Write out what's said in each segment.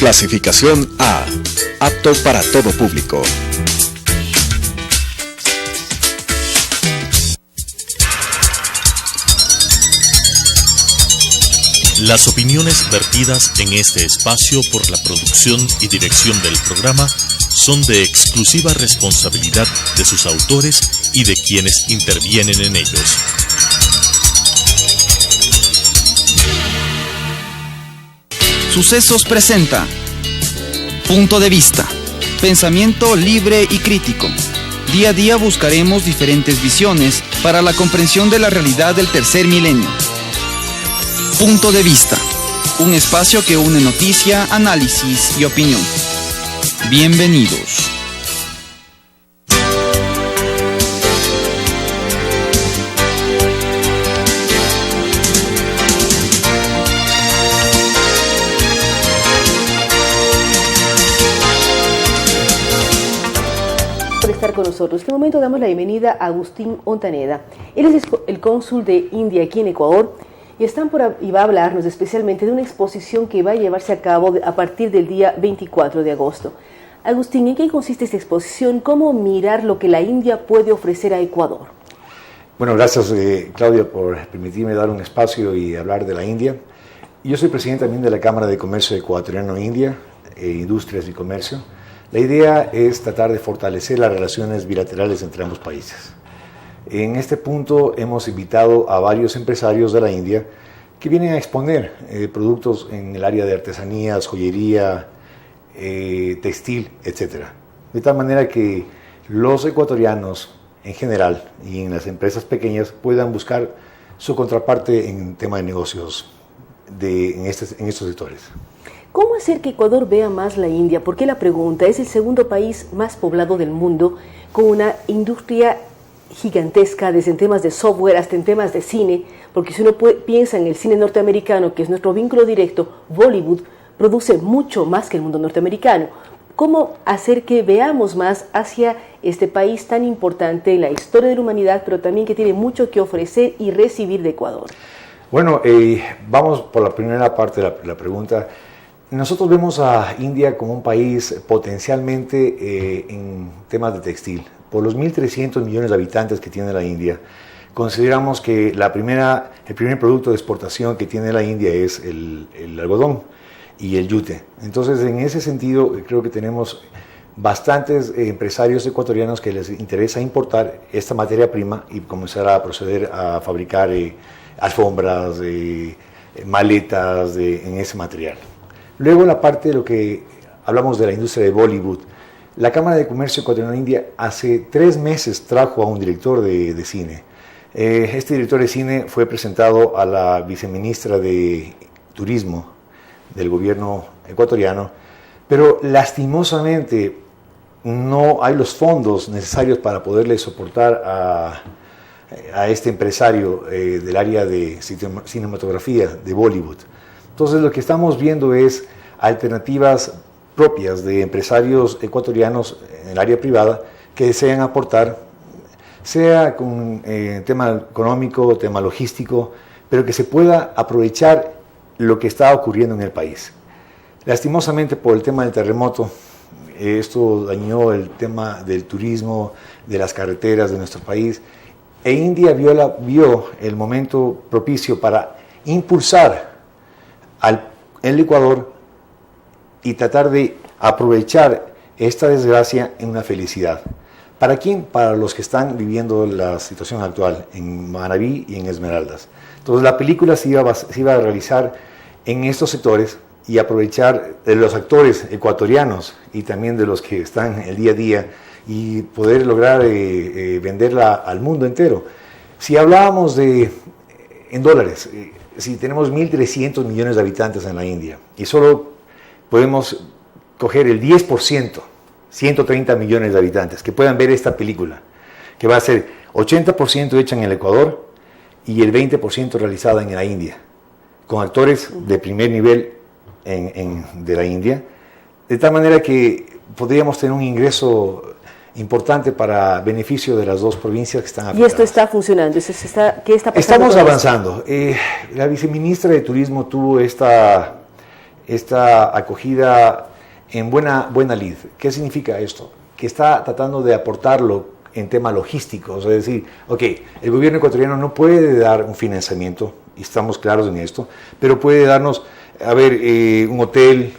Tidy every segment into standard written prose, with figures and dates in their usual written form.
Clasificación A. Apto para todo público. Las opiniones vertidas en este espacio por la producción y dirección del programa son de exclusiva responsabilidad de sus autores y de quienes intervienen en ellos. Sucesos presenta Punto de Vista, pensamiento libre y crítico. Día a día buscaremos diferentes visiones para la comprensión de la realidad del tercer milenio. Punto de Vista, un espacio que une noticia, análisis y opinión. Bienvenidos. Por estar con nosotros. En este momento damos la bienvenida a Agustín Ontaneda. Él es el cónsul de India aquí en Ecuador y va a hablarnos especialmente de una exposición que va a llevarse a cabo a partir del día 24 de agosto. Agustín, ¿en qué consiste esta exposición? ¿Cómo mirar lo que la India puede ofrecer a Ecuador? Bueno, gracias Claudia por permitirme dar un espacio y hablar de la India. Yo soy presidente también de la Cámara de Comercio Ecuatoriano-India, Industrias y Comercio. La idea es tratar de fortalecer las relaciones bilaterales entre ambos países. En este punto hemos invitado a varios empresarios de la India que vienen a exponer productos en el área de artesanías, joyería, textil, etc. De tal manera que los ecuatorianos en general y en las empresas pequeñas puedan buscar su contraparte en tema de negocios en estos sectores. ¿Cómo hacer que Ecuador vea más la India? ¿Por qué la pregunta? Es el segundo país más poblado del mundo, con una industria gigantesca, desde en temas de software hasta en temas de cine, porque si uno piensa en el cine norteamericano, que es nuestro vínculo directo, Bollywood produce mucho más que el mundo norteamericano. ¿Cómo hacer que veamos más hacia este país tan importante en la historia de la humanidad, pero también que tiene mucho que ofrecer y recibir de Ecuador? Bueno, vamos por la primera parte de la pregunta. Nosotros vemos a India como un país potencialmente en temas de textil. Por los 1.300 millones de habitantes que tiene la India, consideramos que el primer producto de exportación que tiene la India es el algodón y el yute. Entonces, en ese sentido, creo que tenemos bastantes empresarios ecuatorianos que les interesa importar esta materia prima y comenzar a proceder a fabricar alfombras, maletas en ese material. Luego, la parte de lo que hablamos de la industria de Bollywood. La Cámara de Comercio Ecuatoriano-India hace 3 meses trajo a un director de cine. Este director de cine fue presentado a la viceministra de Turismo del gobierno ecuatoriano, pero lastimosamente no hay los fondos necesarios para poderle soportar a este empresario del área de cinematografía de Bollywood. Entonces lo que estamos viendo es alternativas propias de empresarios ecuatorianos en el área privada que desean aportar, sea con tema económico, tema logístico, pero que se pueda aprovechar lo que está ocurriendo en el país. Lastimosamente por el tema del terremoto, esto dañó el tema del turismo, de las carreteras de nuestro país, e India vio el momento propicio para impulsar el Ecuador y tratar de aprovechar esta desgracia en una felicidad. ¿Para quién? Para los que están viviendo la situación actual en Manabí y en Esmeraldas. Entonces la película se iba a realizar en estos sectores y aprovechar de los actores ecuatorianos y también de los que están el día a día y poder lograr venderla al mundo entero. Si hablábamos en dólares, si tenemos 1.300 millones de habitantes en la India y solo podemos coger el 10%, 130 millones de habitantes, que puedan ver esta película, que va a ser 80% hecha en el Ecuador y el 20% realizada en la India, con actores de primer nivel de la India, de tal manera que podríamos tener un ingreso importante para beneficio de las dos provincias que están afectadas. ¿Y esto está funcionando? ¿Qué está pasando? Estamos avanzando. La viceministra de Turismo tuvo esta esta acogida en buena lid. ¿Qué significa esto? Que está tratando de aportarlo en temas logísticos, es decir, ok, el gobierno ecuatoriano no puede dar un financiamiento, y estamos claros en esto, pero puede darnos, un hotel,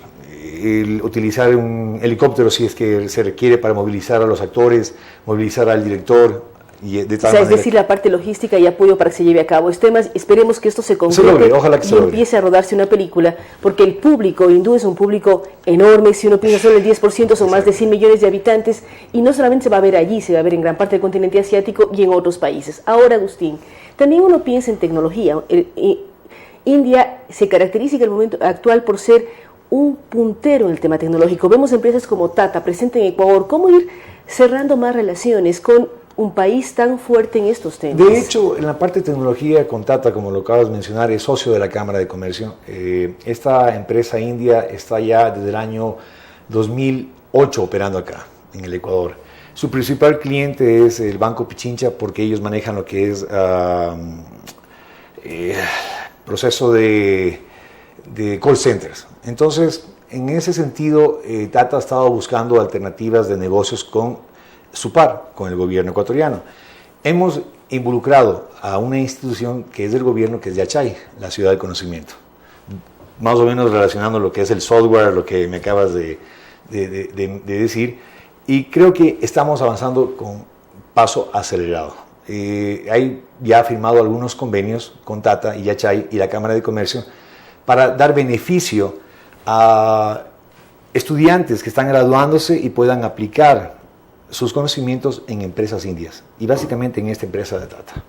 utilizar un helicóptero si es que se requiere para movilizar a los actores, movilizar al director. Y de tal es decir, la parte logística y apoyo para que se lleve a cabo. Esperemos que esto se concrete y empiece a rodarse una película, porque el público hindú es un público enorme. Si uno piensa solo el 10%, son más de 100 millones de habitantes, y no solamente se va a ver allí, se va a ver en gran parte del continente asiático y en otros países. Ahora, Agustín, también uno piensa en tecnología. India se caracteriza en el momento actual por ser un puntero en el tema tecnológico. Vemos empresas como Tata presente en Ecuador. ¿Cómo ir cerrando más relaciones con un país tan fuerte en estos temas? De hecho, en la parte de tecnología, con Tata, como lo acabas de mencionar, es socio de la Cámara de Comercio. Esta empresa india está ya desde el año 2008 operando acá, en el Ecuador. Su principal cliente es el Banco Pichincha, porque ellos manejan lo que es proceso de call centers. Entonces, en ese sentido, Tata ha estado buscando alternativas de negocios con su par, con el gobierno ecuatoriano. Hemos involucrado a una institución que es del gobierno, que es Yachay, la ciudad del conocimiento, más o menos relacionando lo que es el software, lo que me acabas de decir, y creo que estamos avanzando con paso acelerado. Hay ya firmado algunos convenios con Tata y Yachay y la Cámara de Comercio para dar beneficio a estudiantes que están graduándose y puedan aplicar sus conocimientos en empresas indias, y básicamente en esta empresa de Tata.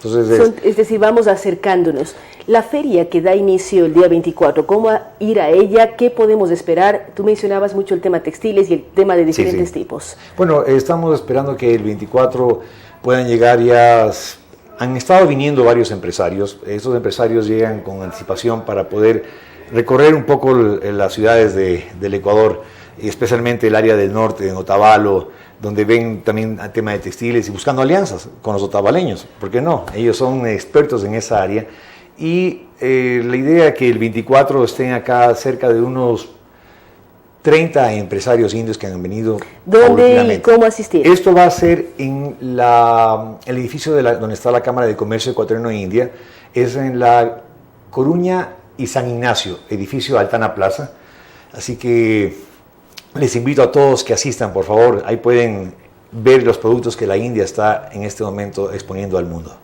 Entonces, es decir, vamos acercándonos. La feria que da inicio el día 24, ¿cómo ir a ella? ¿Qué podemos esperar? Tú mencionabas mucho el tema textiles y el tema de diferentes tipos. Bueno, estamos esperando que el 24 puedan llegar ya. Han estado viniendo varios empresarios. Estos empresarios llegan con anticipación para poder recorrer un poco las ciudades del Ecuador, especialmente el área del norte, en Otavalo, donde ven también el tema de textiles y buscando alianzas con los otavaleños. ¿Por qué no? Ellos son expertos en esa área. Y la idea es que el 24 estén acá cerca de unos 30 empresarios indios que han venido. ¿Dónde y cómo asistir? Esto va a ser en el edificio donde está la Cámara de Comercio Ecuatoriano-India. Es en la Coruña y San Ignacio, edificio Altana Plaza. Así que les invito a todos que asistan, por favor. Ahí pueden ver los productos que la India está en este momento exponiendo al mundo.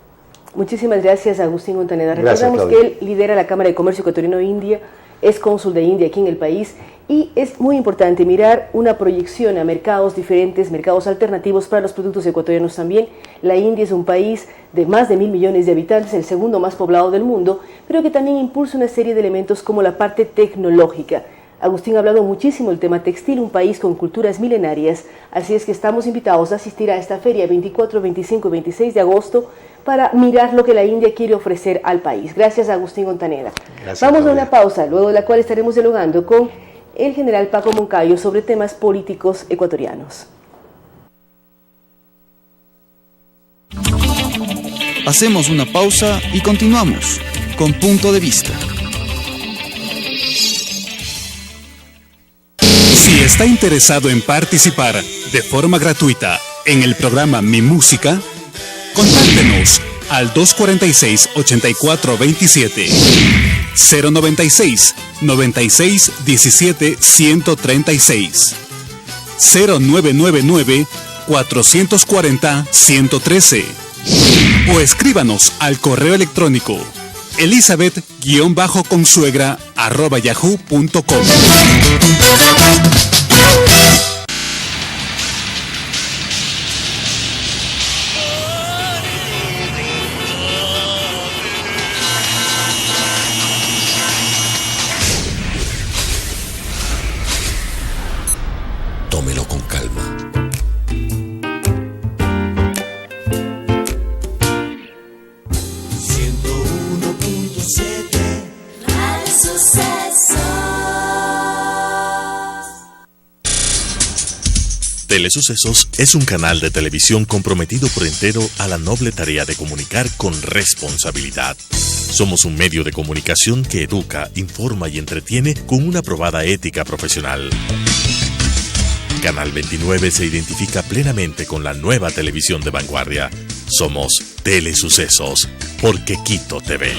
Muchísimas gracias, Agustín Montaneda. Recordamos que él lidera la Cámara de Comercio Ecuatoriano-India, es cónsul de India aquí en el país, y es muy importante mirar una proyección a mercados diferentes, mercados alternativos para los productos ecuatorianos también. La India es un país de más de 1.000 millones de habitantes, el segundo más poblado del mundo, pero que también impulsa una serie de elementos como la parte tecnológica. Agustín ha hablado muchísimo del tema textil, un país con culturas milenarias, así es que estamos invitados a asistir a esta feria 24, 25 y 26 de agosto para mirar lo que la India quiere ofrecer al país. Gracias, Agustín Montaneda. Vamos a una pausa, luego de la cual estaremos dialogando con el general Paco Moncayo sobre temas políticos ecuatorianos. Hacemos una pausa y continuamos con Punto de Vista. Si está interesado en participar de forma gratuita en el programa Mi Música, contáctenos al 246-8427, 096 96 17 136, 0999 440 113, o escríbanos al correo electrónico elizabeth-consuegra@yahoo.com. Tómelo con calma. Telesucesos es un canal de televisión comprometido por entero a la noble tarea de comunicar con responsabilidad. Somos un medio de comunicación que educa, informa y entretiene con una probada ética profesional. Canal 29 se identifica plenamente con la nueva televisión de vanguardia. Somos Telesucesos, porque Quito TV.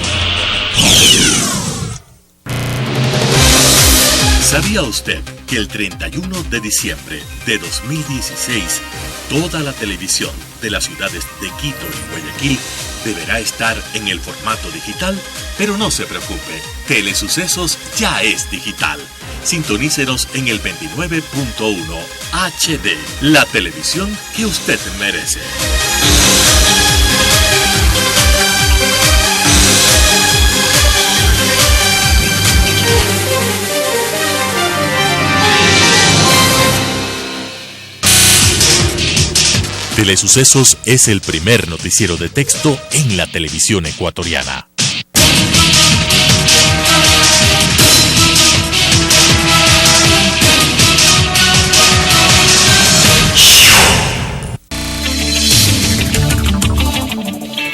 ¿Sabía usted que el 31 de diciembre de 2016 toda la televisión de las ciudades de Quito y Guayaquil deberá estar en el formato digital? Pero no se preocupe, Telesucesos ya es digital. Sintonícenos en el 29.1 HD, la televisión que usted merece. Telesucesos es el primer noticiero de texto en la televisión ecuatoriana.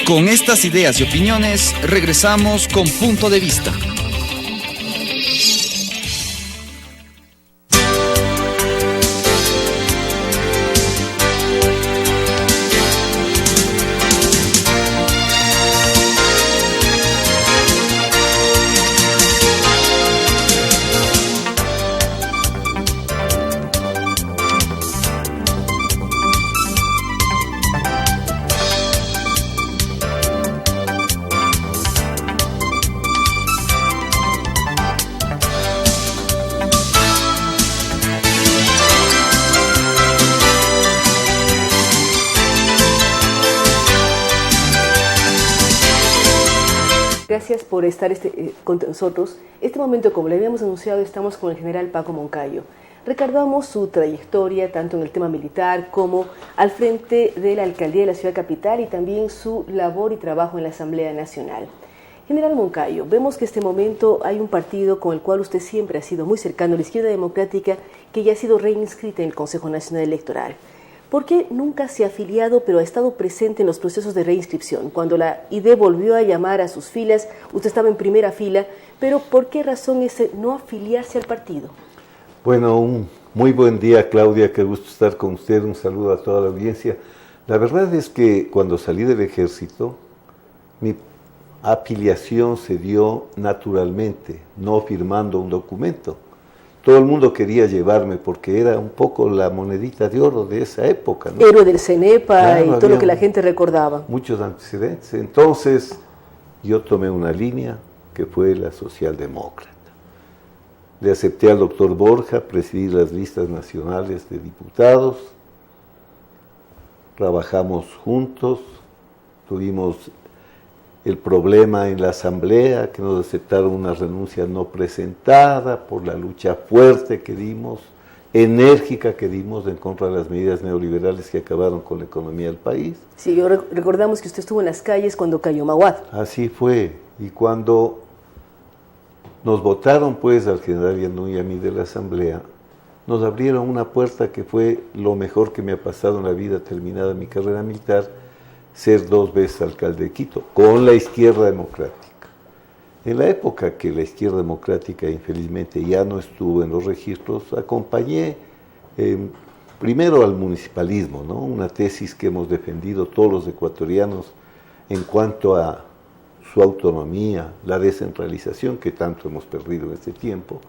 Con estas ideas y opiniones, regresamos con Punto de Vista. Gracias por estar con nosotros. Este momento, como le habíamos anunciado, estamos con el general Paco Moncayo. Recordamos su trayectoria tanto en el tema militar como al frente de la alcaldía de la ciudad capital y también su labor y trabajo en la Asamblea Nacional. General Moncayo, vemos que en este momento hay un partido con el cual usted siempre ha sido muy cercano, la Izquierda Democrática, que ya ha sido reinscrita en el Consejo Nacional Electoral. ¿Por qué nunca se ha afiliado, pero ha estado presente en los procesos de reinscripción? Cuando la ID volvió a llamar a sus filas, usted estaba en primera fila, pero ¿por qué razón ese no afiliarse al partido? Bueno, un muy buen día, Claudia, qué gusto estar con usted, un saludo a toda la audiencia. La verdad es que cuando salí del ejército, mi afiliación se dio naturalmente, no firmando un documento. Todo el mundo quería llevarme porque era un poco la monedita de oro de esa época, ¿no? Héroe del CENEPA, claro, y todo lo que la gente recordaba. Muchos antecedentes. Entonces yo tomé una línea que fue la socialdemócrata. Le acepté al doctor Borja presidir las listas nacionales de diputados. Trabajamos juntos, tuvimos el problema en la asamblea, que nos aceptaron una renuncia no presentada por la lucha fuerte que dimos, enérgica que dimos en contra de las medidas neoliberales que acabaron con la economía del país. Sí, recordamos que usted estuvo en las calles cuando cayó Maguad. Así fue, y cuando nos votaron pues al general Yandún y a mí de la asamblea, nos abrieron una puerta que fue lo mejor que me ha pasado en la vida terminada mi carrera militar, ser 2 veces alcalde de Quito, con la Izquierda Democrática. En la época que la Izquierda Democrática infelizmente ya no estuvo en los registros, acompañé primero al municipalismo, ¿no? Una tesis que hemos defendido todos los ecuatorianos en cuanto a su autonomía, la descentralización que tanto hemos perdido en este tiempo,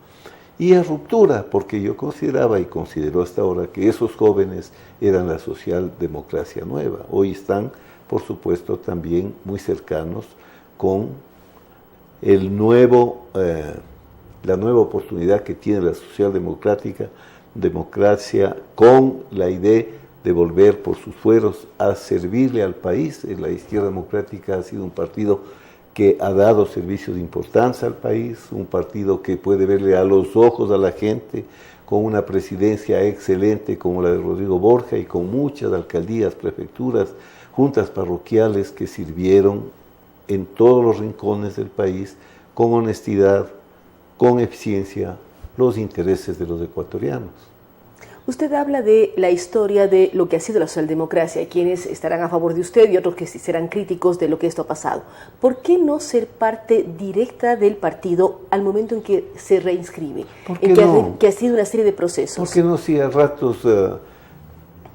y a ruptura, porque yo consideraba y considero hasta ahora que esos jóvenes eran la socialdemocracia nueva. Hoy están, por supuesto, también muy cercanos con la nueva oportunidad que tiene la socialdemocracia con la idea de volver por sus fueros a servirle al país. La Izquierda Democrática ha sido un partido que ha dado servicios de importancia al país, un partido que puede verle a los ojos a la gente, con una presidencia excelente como la de Rodrigo Borja y con muchas alcaldías, prefecturas, juntas parroquiales que sirvieron en todos los rincones del país con honestidad, con eficiencia, los intereses de los ecuatorianos. Usted habla de la historia de lo que ha sido la socialdemocracia, quienes estarán a favor de usted y otros que serán críticos de lo que esto ha pasado. ¿Por qué no ser parte directa del partido al momento en que se reinscribe? Que ha sido una serie de procesos. ¿Por qué no? Si a ratos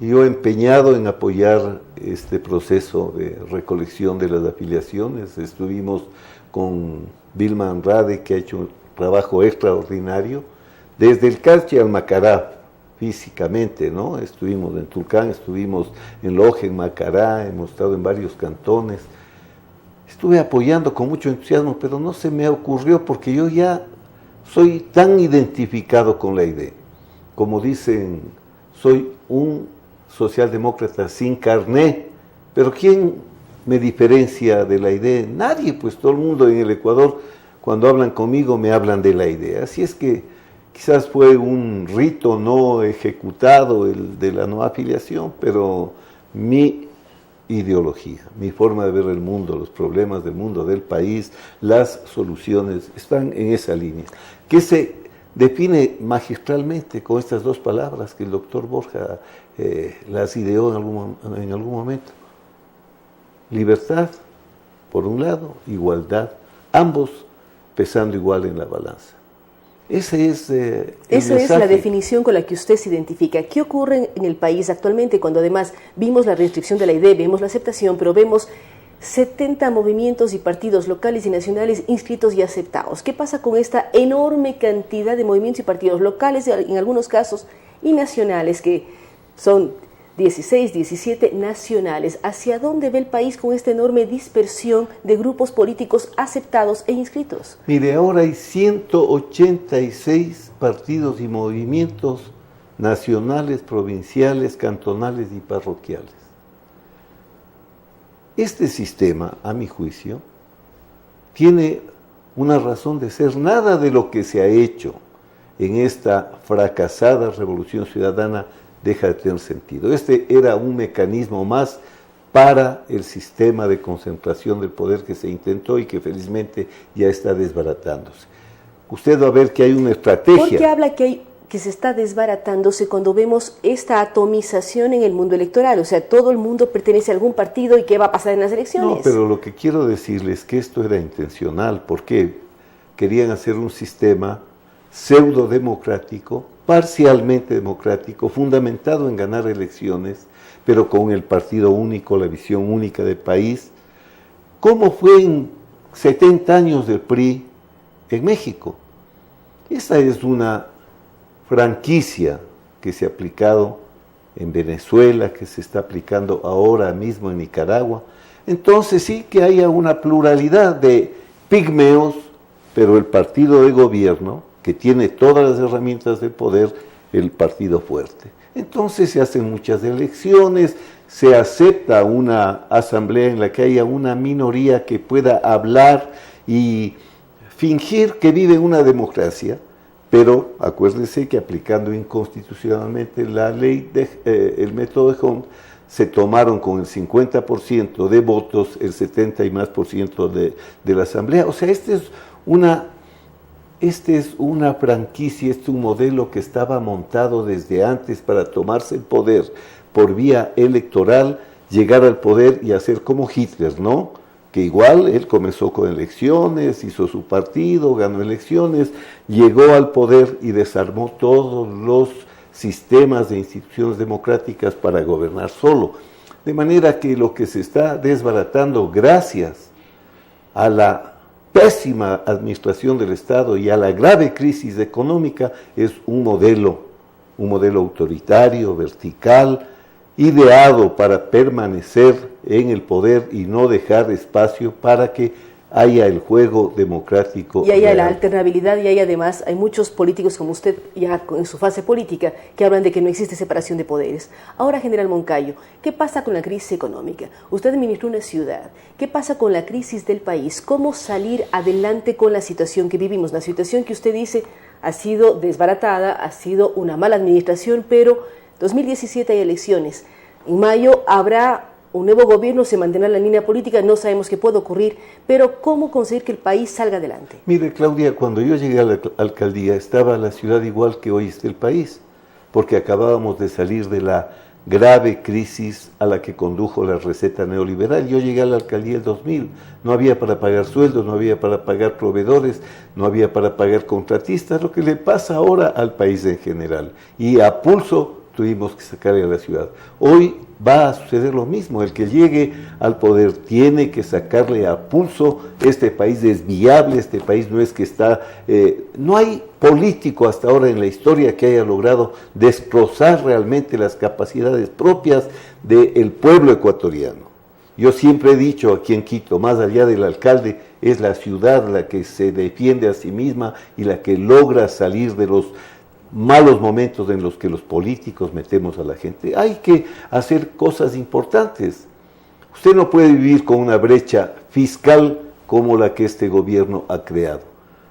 yo empeñado en apoyar este proceso de recolección de las afiliaciones. Estuvimos con Vilma Andrade, que ha hecho un trabajo extraordinario, desde el Carchi al Macará, físicamente, ¿no? Estuvimos en Tulcán, estuvimos en Loja, en Macará, hemos estado en varios cantones. Estuve apoyando con mucho entusiasmo, pero no se me ocurrió porque yo ya soy tan identificado con la idea. Como dicen, soy un socialdemócrata sin carné, pero ¿quién me diferencia de la idea? Nadie, pues todo el mundo en el Ecuador, cuando hablan conmigo, me hablan de la idea. Así es que quizás fue un rito no ejecutado el de la no afiliación, pero mi ideología, mi forma de ver el mundo, los problemas del mundo, del país, las soluciones, están en esa línea, que se define magistralmente con estas dos palabras que el doctor Borja las ideó en algún momento. Libertad, por un lado, igualdad, ambos pesando igual en la balanza. Esa es la definición con la que usted se identifica. ¿Qué ocurre en el país actualmente cuando además vimos la restricción de la idea, vemos la aceptación, pero vemos 70 movimientos y partidos locales y nacionales inscritos y aceptados? ¿Qué pasa con esta enorme cantidad de movimientos y partidos locales, en algunos casos, y nacionales, que son 16, 17 nacionales? ¿Hacia dónde ve el país con esta enorme dispersión de grupos políticos aceptados e inscritos? Mire, ahora hay 186 partidos y movimientos nacionales, provinciales, cantonales y parroquiales. Este sistema, a mi juicio, tiene una razón de ser. Nada de lo que se ha hecho en esta fracasada revolución ciudadana deja de tener sentido. Este era un mecanismo más para el sistema de concentración del poder que se intentó y que felizmente ya está desbaratándose. Usted va a ver que hay una estrategia. ¿Por qué habla que se está desbaratándose cuando vemos esta atomización en el mundo electoral? O sea, todo el mundo pertenece a algún partido y ¿qué va a pasar en las elecciones? No, pero lo que quiero decirles es que esto era intencional, porque querían hacer un sistema pseudo democrático, parcialmente democrático, fundamentado en ganar elecciones, pero con el partido único, la visión única del país, como fue en 70 años del PRI en México. Esa es una franquicia que se ha aplicado en Venezuela, que se está aplicando ahora mismo en Nicaragua. Entonces sí que haya una pluralidad de pigmeos, pero el partido de gobierno, que tiene todas las herramientas de poder, el partido fuerte. Entonces se hacen muchas elecciones, se acepta una asamblea en la que haya una minoría que pueda hablar y fingir que vive una democracia, pero acuérdense que aplicando inconstitucionalmente la ley, el método de Hong, se tomaron con el 50% de votos el 70 y más por ciento de la asamblea. O sea, Este es una franquicia, este es un modelo que estaba montado desde antes para tomarse el poder por vía electoral, llegar al poder y hacer como Hitler, ¿no? Que igual él comenzó con elecciones, hizo su partido, ganó elecciones, llegó al poder y desarmó todos los sistemas de instituciones democráticas para gobernar solo. De manera que lo que se está desbaratando gracias a la pésima administración del Estado y a la grave crisis económica es un modelo autoritario, vertical, ideado para permanecer en el poder y no dejar espacio para que haya el juego democrático. Y haya la alternabilidad, y además hay muchos políticos como usted, ya en su fase política, que hablan de que no existe separación de poderes. Ahora, general Moncayo, ¿qué pasa con la crisis económica? Usted administró una ciudad. ¿Qué pasa con la crisis del país? ¿Cómo salir adelante con la situación que vivimos? La situación que usted dice ha sido desbaratada, ha sido una mala administración, pero 2017 hay elecciones. En mayo habrá un nuevo gobierno, se mantendrá la línea política, no sabemos qué puede ocurrir, pero ¿cómo conseguir que el país salga adelante? Mire, Claudia, cuando yo llegué a la alcaldía estaba la ciudad igual que hoy está el país. porque acabábamos de salir de la grave crisis a la que condujo la receta neoliberal. Yo llegué a la alcaldía el 2000, no había para pagar sueldos, no había para pagar proveedores, no había para pagar contratistas, lo que le pasa ahora al país en general. Y a pulso tuvimos que sacarle a la ciudad. Hoy va a suceder lo mismo, el que llegue al poder tiene que sacarle a pulso. Este país es viable, este país no es que está... no hay político hasta ahora en la historia que haya logrado destrozar realmente las capacidades propias del pueblo ecuatoriano. Yo siempre he dicho aquí en Quito, más allá del alcalde, es la ciudad la que se defiende a sí misma y la que logra salir de los malos momentos en los que los políticos metemos a la gente. Hay que hacer cosas importantes. Usted no puede vivir con una brecha fiscal como la que este gobierno ha creado,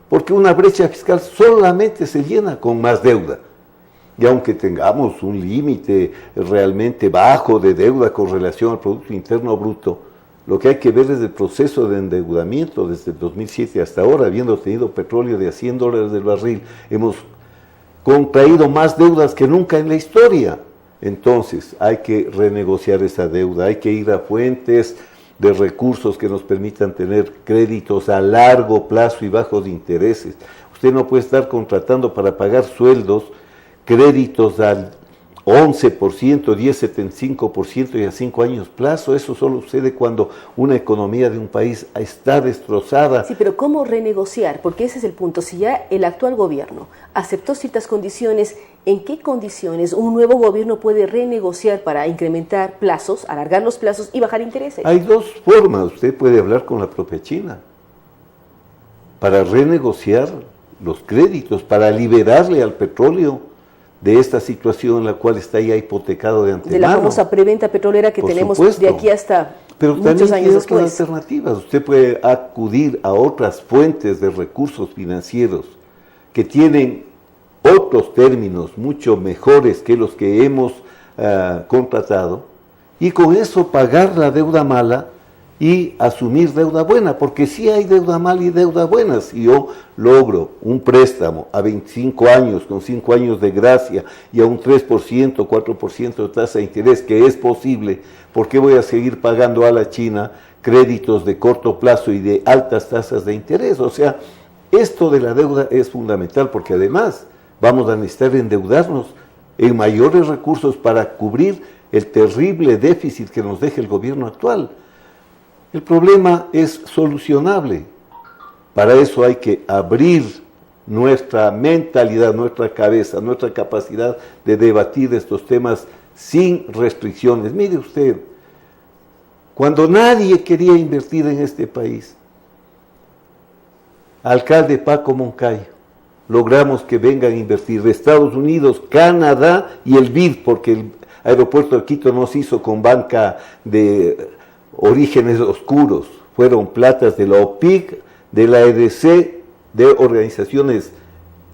porque una brecha fiscal solamente se llena con más deuda. Y aunque tengamos un límite realmente bajo de deuda con relación al Producto Interno Bruto, lo que hay que ver es el proceso de endeudamiento desde el 2007 hasta ahora, habiendo tenido petróleo de a $100 del barril, hemos contraído más deudas que nunca en la historia. Entonces hay que renegociar esa deuda, hay que ir a fuentes de recursos que nos permitan tener créditos a largo plazo y bajos intereses. Usted no puede estar contratando para pagar sueldos créditos al 11%, 10,75% y a 5 años plazo. Eso solo sucede cuando una economía de un país está destrozada. Sí, pero ¿cómo renegociar? Porque ese es el punto. Si ya el actual gobierno aceptó ciertas condiciones, ¿en qué condiciones un nuevo gobierno puede renegociar para incrementar plazos, alargar los plazos y bajar intereses? Hay dos formas. Usted puede hablar con la propia China para renegociar los créditos, para liberarle al petróleo de esta situación en la cual está ya hipotecado de antemano. De la famosa preventa petrolera que tenemos de aquí hasta pero muchos años después. Pero también tiene alternativas. Usted puede acudir a otras fuentes de recursos financieros que tienen otros términos mucho mejores que los que hemos contratado, y con eso pagar la deuda mala y asumir deuda buena, porque sí hay deuda mala y deuda buena. Si yo logro un préstamo a 25 años, con 5 años de gracia y a un 3%, 4% de tasa de interés, que es posible, ¿por qué voy a seguir pagando a la China créditos de corto plazo y de altas tasas de interés? O sea, esto de la deuda es fundamental, porque además vamos a necesitar endeudarnos en mayores recursos para cubrir el terrible déficit que nos deja el gobierno actual. El problema es solucionable. Para eso hay que abrir nuestra mentalidad, nuestra cabeza, nuestra capacidad de debatir estos temas sin restricciones. Mire usted, cuando nadie quería invertir en este país, alcalde Paco Moncayo, logramos que vengan a invertir de Estados Unidos, Canadá y el BID, porque el aeropuerto de Quito no se hizo con banca de orígenes oscuros, fueron platas de la OPIC, de la EDC, de organizaciones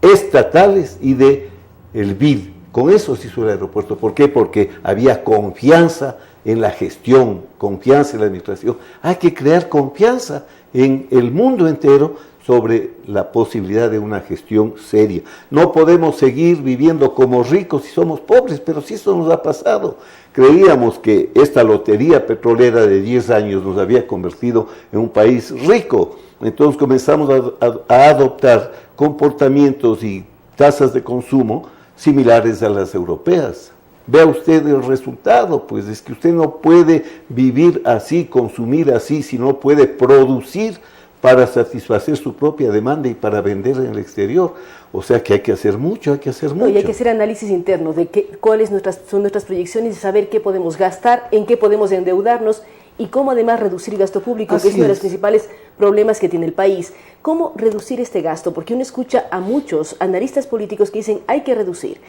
estatales y de el BID. Con eso se hizo el aeropuerto. ¿Por qué? Porque había confianza en la gestión, confianza en la administración. Hay que crear confianza en el mundo entero sobre la posibilidad de una gestión seria. No podemos seguir viviendo como ricos si somos pobres, pero si eso nos ha pasado. Creíamos que esta lotería petrolera de 10 años nos había convertido en un país rico. Entonces comenzamos a adoptar comportamientos y tasas de consumo similares a las europeas. Vea usted el resultado, pues es que usted no puede vivir así, consumir así, si no puede producir para satisfacer su propia demanda y para vender en el exterior. O sea que hay que hacer mucho, hay que hacer mucho. Y hay que hacer análisis interno de cuáles son nuestras proyecciones y saber qué podemos gastar, en qué podemos endeudarnos y cómo además reducir gasto público, que es uno de los principales problemas que tiene el país. ¿Cómo reducir este gasto? Porque uno escucha a muchos analistas políticos que dicen hay que reducir.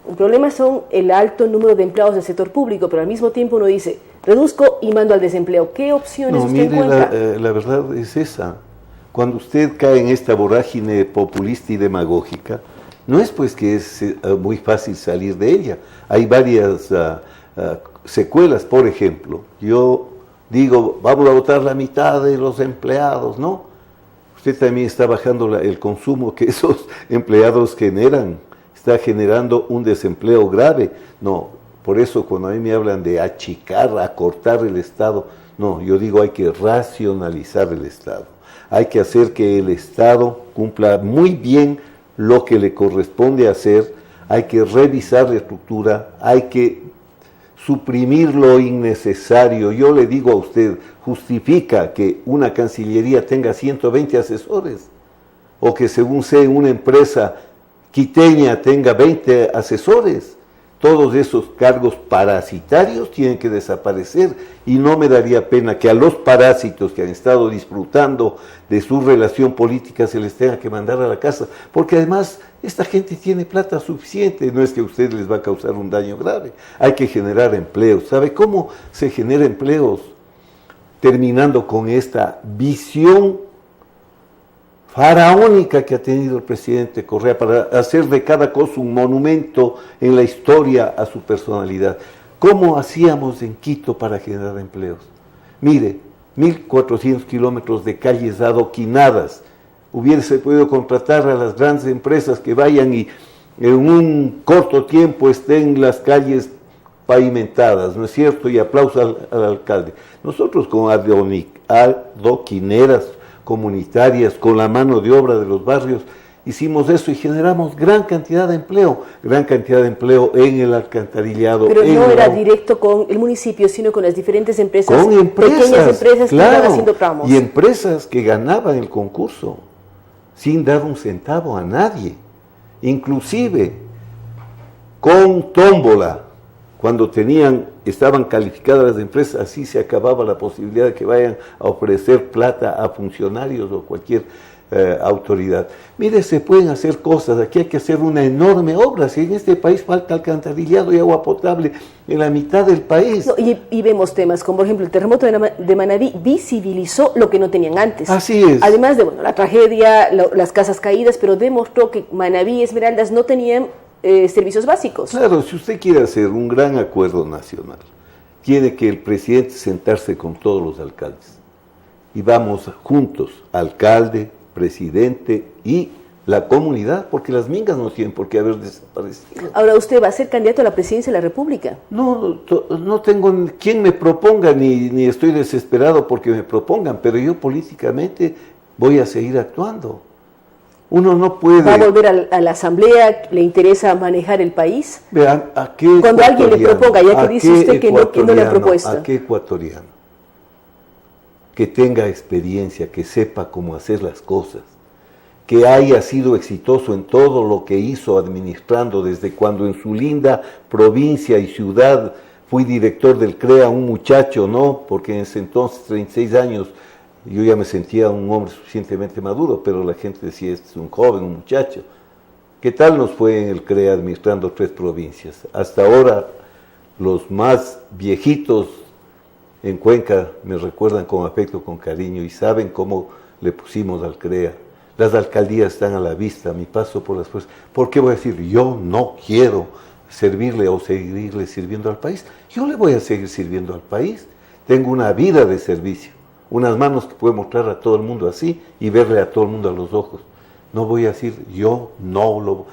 El problema son el alto número de empleados del sector público, pero al mismo tiempo uno dice, reduzco y mando al desempleo. ¿Qué opciones usted encuentra? La verdad es esa. Cuando usted cae en esta vorágine populista y demagógica, no es pues que es muy fácil salir de ella. Hay varias secuelas. Por ejemplo, yo digo, vamos a votar la mitad de los empleados, ¿no? Usted también está bajando el consumo que esos empleados generan. está generando un desempleo grave. No, por eso cuando a mí me hablan de achicar, acortar el Estado, no, yo digo hay que racionalizar el Estado. Hay que hacer que el Estado cumpla muy bien lo que le corresponde hacer, hay que revisar la estructura, hay que suprimir lo innecesario. Yo le digo a usted, justifica que una cancillería tenga 120 asesores, o que según sé una empresa quiteña tenga 20 asesores. Todos esos cargos parasitarios tienen que desaparecer, y no me daría pena que a los parásitos que han estado disfrutando de su relación política se les tenga que mandar a la casa, porque además esta gente tiene plata suficiente, no es que a usted les va a causar un daño grave. Hay que generar empleos. ¿Sabe cómo se genera empleos? Terminando con esta visión faraónica que ha tenido el presidente Correa para hacer de cada cosa un monumento en la historia a su personalidad. ¿Cómo hacíamos en Quito para generar empleos? Mire, 1.400 kilómetros de calles adoquinadas. Hubiese podido contratar a las grandes empresas que vayan y en un corto tiempo estén las calles pavimentadas, ¿no es cierto? Y aplauso al alcalde. Nosotros con adoquineras comunitarias, con la mano de obra de los barrios, hicimos eso y generamos gran cantidad de empleo en el alcantarillado. Pero no era directo con el municipio, sino con las diferentes empresas, con empresas, pequeñas empresas, claro, que iban haciendo tramos. Y empresas que ganaban el concurso sin dar un centavo a nadie, inclusive con tómbola. Cuando estaban calificadas las empresas, así se acababa la posibilidad de que vayan a ofrecer plata a funcionarios o cualquier autoridad. Mire, se pueden hacer cosas, aquí hay que hacer una enorme obra. Si en este país falta alcantarillado y agua potable en la mitad del país. No, y vemos temas como, por ejemplo, el terremoto de Manabí visibilizó lo que no tenían antes. Así es. Además de la tragedia, las casas caídas, pero demostró que Manabí y Esmeraldas no tenían servicios básicos. Claro, si usted quiere hacer un gran acuerdo nacional, tiene que el presidente sentarse con todos los alcaldes. Y vamos juntos, alcalde, presidente y la comunidad, porque las mingas no tienen por qué haber desaparecido. Ahora, ¿usted va a ser candidato a la presidencia de la República? No tengo quien me proponga, ni estoy desesperado porque me propongan, pero yo políticamente voy a seguir actuando. Uno no puede... ¿Va a volver a la asamblea? ¿Le interesa manejar el país? Vean, ¿a qué cuando alguien le proponga, ya que dice usted que no le ha propuesto? ¿A qué ecuatoriano? Que tenga experiencia, que sepa cómo hacer las cosas, que haya sido exitoso en todo lo que hizo administrando, desde cuando en su linda provincia y ciudad fui director del CREA, un muchacho, ¿no? Porque en ese entonces, 36 años, yo ya me sentía un hombre suficientemente maduro, pero la gente decía, este es un joven, un muchacho. ¿Qué tal nos fue en el CREA administrando 3 provincias? Hasta ahora, los más viejitos en Cuenca me recuerdan con afecto, con cariño, y saben cómo le pusimos al CREA. Las alcaldías están a la vista, mi paso por las fuerzas. ¿Por qué voy a decir, yo no quiero servirle o seguirle sirviendo al país? Yo le voy a seguir sirviendo al país. Tengo una vida de servicio. Unas manos que puedo mostrar a todo el mundo así y verle a todo el mundo a los ojos. No voy a decir, yo no lo...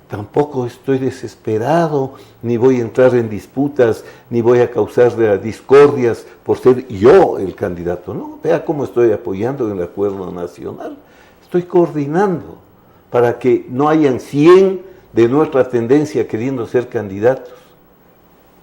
Tampoco estoy desesperado, ni voy a entrar en disputas, ni voy a causar discordias por ser yo el candidato. No, vea cómo estoy apoyando en el acuerdo nacional. Estoy coordinando para que no hayan 100 de nuestra tendencia queriendo ser candidatos.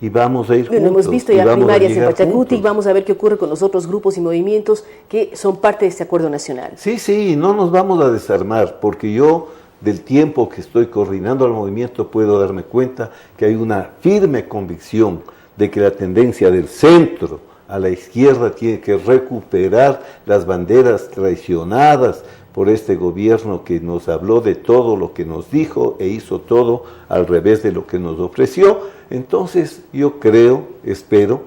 Y vamos a ir juntos. Lo hemos visto ya primarias en Pachacuti y vamos a ver qué ocurre con los otros grupos y movimientos que son parte de este acuerdo nacional. Sí, no nos vamos a desarmar, porque yo, del tiempo que estoy coordinando al movimiento, puedo darme cuenta que hay una firme convicción de que la tendencia del centro a la izquierda tiene que recuperar las banderas traicionadas por este gobierno que nos habló de todo lo que nos dijo e hizo todo al revés de lo que nos ofreció. Entonces yo creo, espero,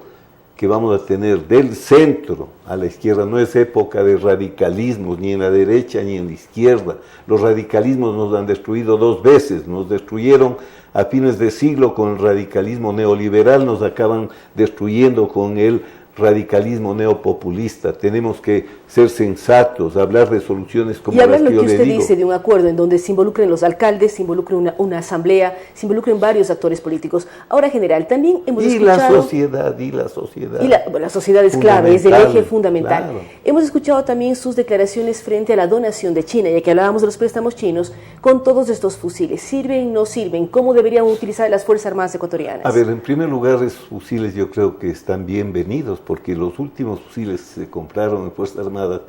que vamos a tener del centro a la izquierda. No es época de radicalismos, ni en la derecha ni en la izquierda. Los radicalismos nos han destruido 2 veces. Nos destruyeron a fines de siglo con el radicalismo neoliberal, nos acaban destruyendo con el radicalismo neopopulista, tenemos que ser sensatos, hablar de soluciones como y hablar las que lo yo que le usted digo. dice de un acuerdo en donde se involucren los alcaldes, se involucre una asamblea, se involucren varios actores políticos. Ahora, general, también hemos escuchado... La sociedad. La sociedad es clave, es el eje fundamental. Claro. Hemos escuchado también sus declaraciones frente a la donación de China, ya que hablábamos de los préstamos chinos, con todos estos fusiles. ¿Sirven, no sirven? ¿Cómo deberían utilizar las Fuerzas Armadas ecuatorianas? A ver, en primer lugar, esos fusiles yo creo que están bienvenidos, porque los últimos fusiles que se compraron en Fuerzas Armadas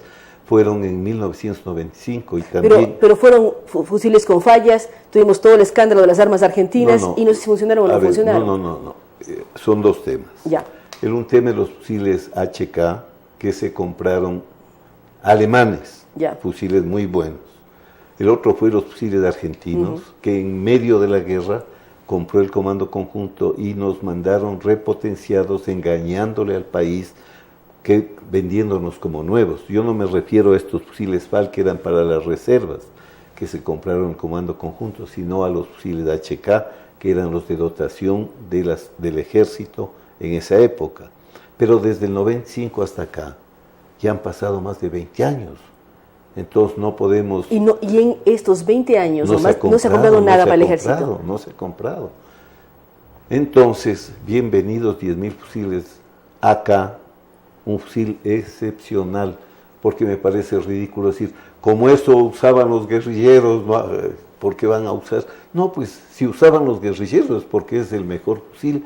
fueron en 1995 y también... Pero fueron fusiles con fallas, tuvimos todo el escándalo de las armas argentinas y no sé si funcionaron o no funcionaron. No. Son dos temas. Ya. Un tema de los fusiles HK que se compraron alemanes, fusiles muy buenos. El otro fue los fusiles argentinos, que en medio de la guerra compró el Comando Conjunto y nos mandaron repotenciados, engañándole al país, que vendiéndonos como nuevos. Yo no me refiero a estos fusiles FAL que eran para las reservas, que se compraron el Comando Conjunto, sino a los fusiles HK, que eran los de dotación del ejército en esa época. Pero desde el 95 hasta acá, ya han pasado más de 20 años. Entonces no podemos... Y en estos 20 años no se ha comprado nada para el ejército. No se ha comprado. Entonces, bienvenidos 10.000 fusiles AK, un fusil excepcional, porque me parece ridículo decir, como eso usaban los guerrilleros, ¿por qué van a usar? No, pues si usaban los guerrilleros, porque es el mejor fusil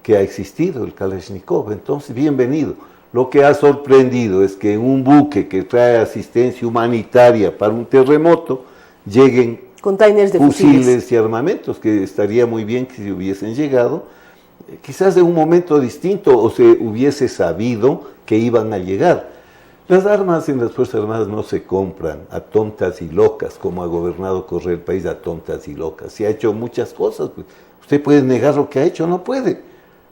que ha existido, el Kalashnikov. Entonces, bienvenido. Lo que ha sorprendido es que en un buque que trae asistencia humanitaria para un terremoto, lleguen containers de fusiles y armamentos, que estaría muy bien que si hubiesen llegado, quizás en un momento distinto, o se hubiese sabido que iban a llegar. Las armas en las Fuerzas Armadas no se compran a tontas y locas, como ha gobernado Correa el país, a tontas y locas. Se ha hecho muchas cosas. Usted puede negar lo que ha hecho, no puede.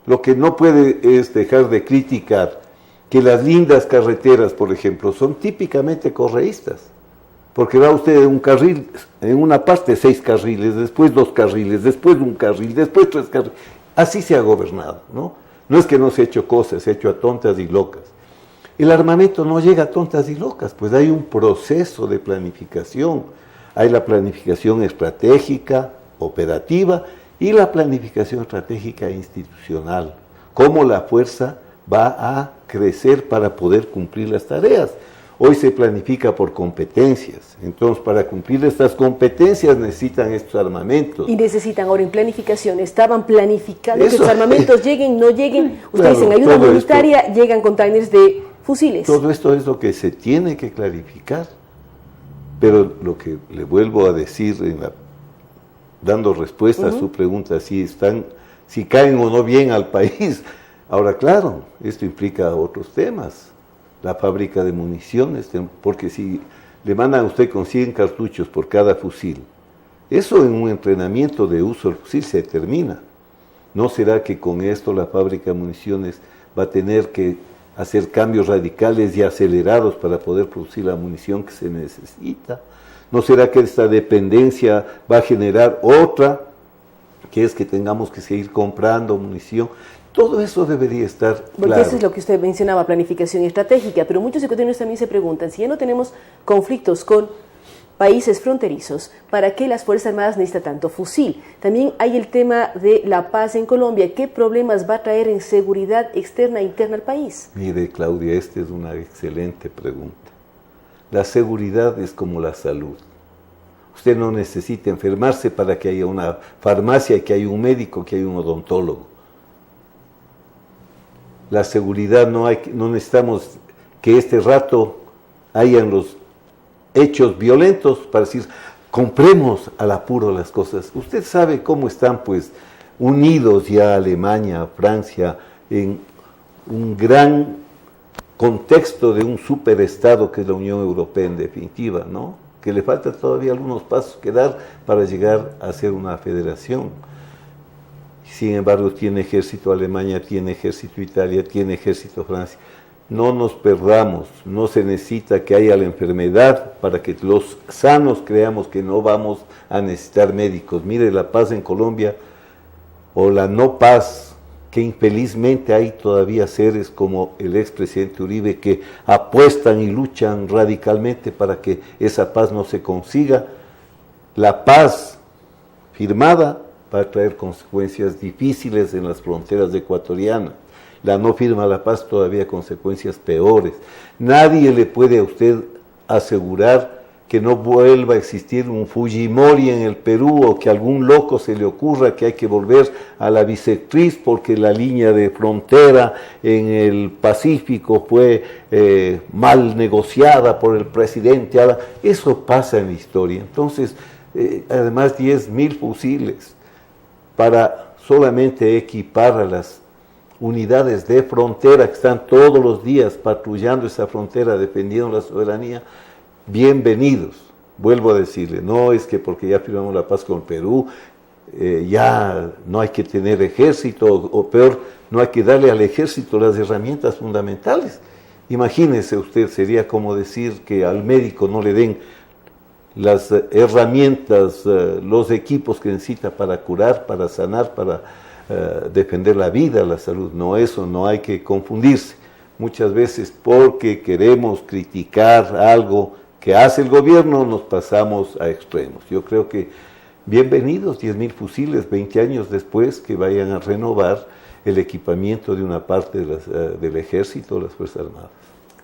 Lo que no puede es dejar de criticar que las lindas carreteras, por ejemplo, son típicamente correístas. Porque va usted en un carril, en una parte 6 carriles, después 2 carriles, después 1 carril, después 3 carriles. Así se ha gobernado, ¿no? No es que no se ha hecho cosas, se ha hecho a tontas y locas. El armamento no llega a tontas y locas, pues hay un proceso de planificación. Hay la planificación estratégica, operativa, y la planificación estratégica institucional. Cómo la fuerza va a crecer para poder cumplir las tareas. Hoy se planifica por competencias. Entonces, para cumplir estas competencias necesitan estos armamentos. Y necesitan ahora en planificación. Estaban planificando que los armamentos lleguen, no lleguen. Ustedes en ayuda humanitaria llegan containers de fusiles. Todo esto es lo que se tiene que clarificar. Pero lo que le vuelvo a decir, dando respuesta a su pregunta, si caen o no bien al país. Ahora, claro, esto implica otros temas. La fábrica de municiones, porque si le mandan a usted con 100 cartuchos por cada fusil, eso en un entrenamiento de uso del fusil se termina. ¿No será que con esto la fábrica de municiones va a tener que hacer cambios radicales y acelerados para poder producir la munición que se necesita? ¿No será que esta dependencia va a generar otra, que es que tengamos que seguir comprando munición? Todo eso debería estar claro. Porque eso es lo que usted mencionaba, planificación estratégica, pero muchos ecuatorianos también se preguntan, si ya no tenemos conflictos con países fronterizos, ¿para qué las Fuerzas Armadas necesitan tanto fusil? También hay el tema de la paz en Colombia. ¿Qué problemas va a traer en seguridad externa e interna al país? Mire, Claudia, esta es una excelente pregunta. La seguridad es como la salud. Usted no necesita enfermarse para que haya una farmacia, que haya un médico, que haya un odontólogo. La seguridad no necesitamos que este rato hayan los hechos violentos para decir, compremos al apuro las cosas. Usted sabe cómo están pues unidos ya Alemania, Francia, en un gran contexto de un superestado que es la Unión Europea en definitiva, ¿no? Que le faltan todavía algunos pasos que dar para llegar a ser una federación. Sin embargo, tiene ejército Alemania, tiene ejército Italia, tiene ejército Francia. No nos perdamos, no se necesita que haya la enfermedad para que los sanos creamos que no vamos a necesitar médicos. Mire, la paz en Colombia, o la no paz que infelizmente hay todavía seres como el expresidente Uribe que apuestan y luchan radicalmente para que esa paz no se consiga. La paz firmada va a traer consecuencias difíciles en las fronteras ecuatorianas. La no firma de la paz todavía consecuencias peores. Nadie le puede a usted asegurar que no vuelva a existir un Fujimori en el Perú o que a algún loco se le ocurra que hay que volver a la bisectriz porque la línea de frontera en el Pacífico fue mal negociada por el presidente. Eso pasa en la historia. Entonces, además 10.000 fusiles para solamente equipar a las unidades de frontera que están todos los días patrullando esa frontera, defendiendo la soberanía. Bienvenidos, vuelvo a decirle, no es que porque ya firmamos la paz con Perú, ya no hay que tener ejército, o peor, no hay que darle al ejército las herramientas fundamentales. Imagínese usted, sería como decir que al médico no le den las herramientas, los equipos que necesita para curar, para sanar, para defender la vida, la salud. No, eso no hay que confundirse. Muchas veces porque queremos criticar algo que hace el gobierno, nos pasamos a extremos. Yo creo que bienvenidos 10.000 fusiles, 20 años después, que vayan a renovar el equipamiento de una parte del ejército, de las Fuerzas Armadas.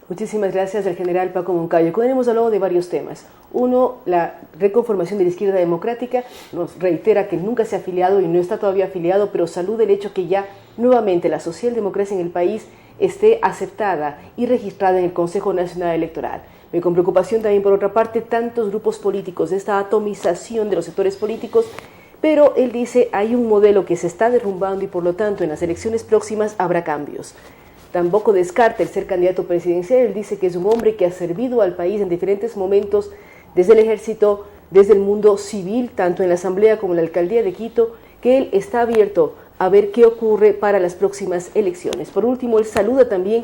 Muchísimas gracias al general Paco Moncayo. Con él hemos hablado de varios temas. Uno, la reconformación de la izquierda democrática. Nos reitera que nunca se ha afiliado y no está todavía afiliado, pero saluda el hecho que ya nuevamente la socialdemocracia en el país esté aceptada y registrada en el Consejo Nacional Electoral. Ve con preocupación también, por otra parte, tantos grupos políticos, esta atomización de los sectores políticos, pero él dice hay un modelo que se está derrumbando y por lo tanto en las elecciones próximas habrá cambios. Tampoco descarta el ser candidato presidencial. Él dice que es un hombre que ha servido al país en diferentes momentos, desde el ejército, desde el mundo civil, tanto en la Asamblea como en la Alcaldía de Quito, que él está abierto a ver qué ocurre para las próximas elecciones. Por último, él saluda también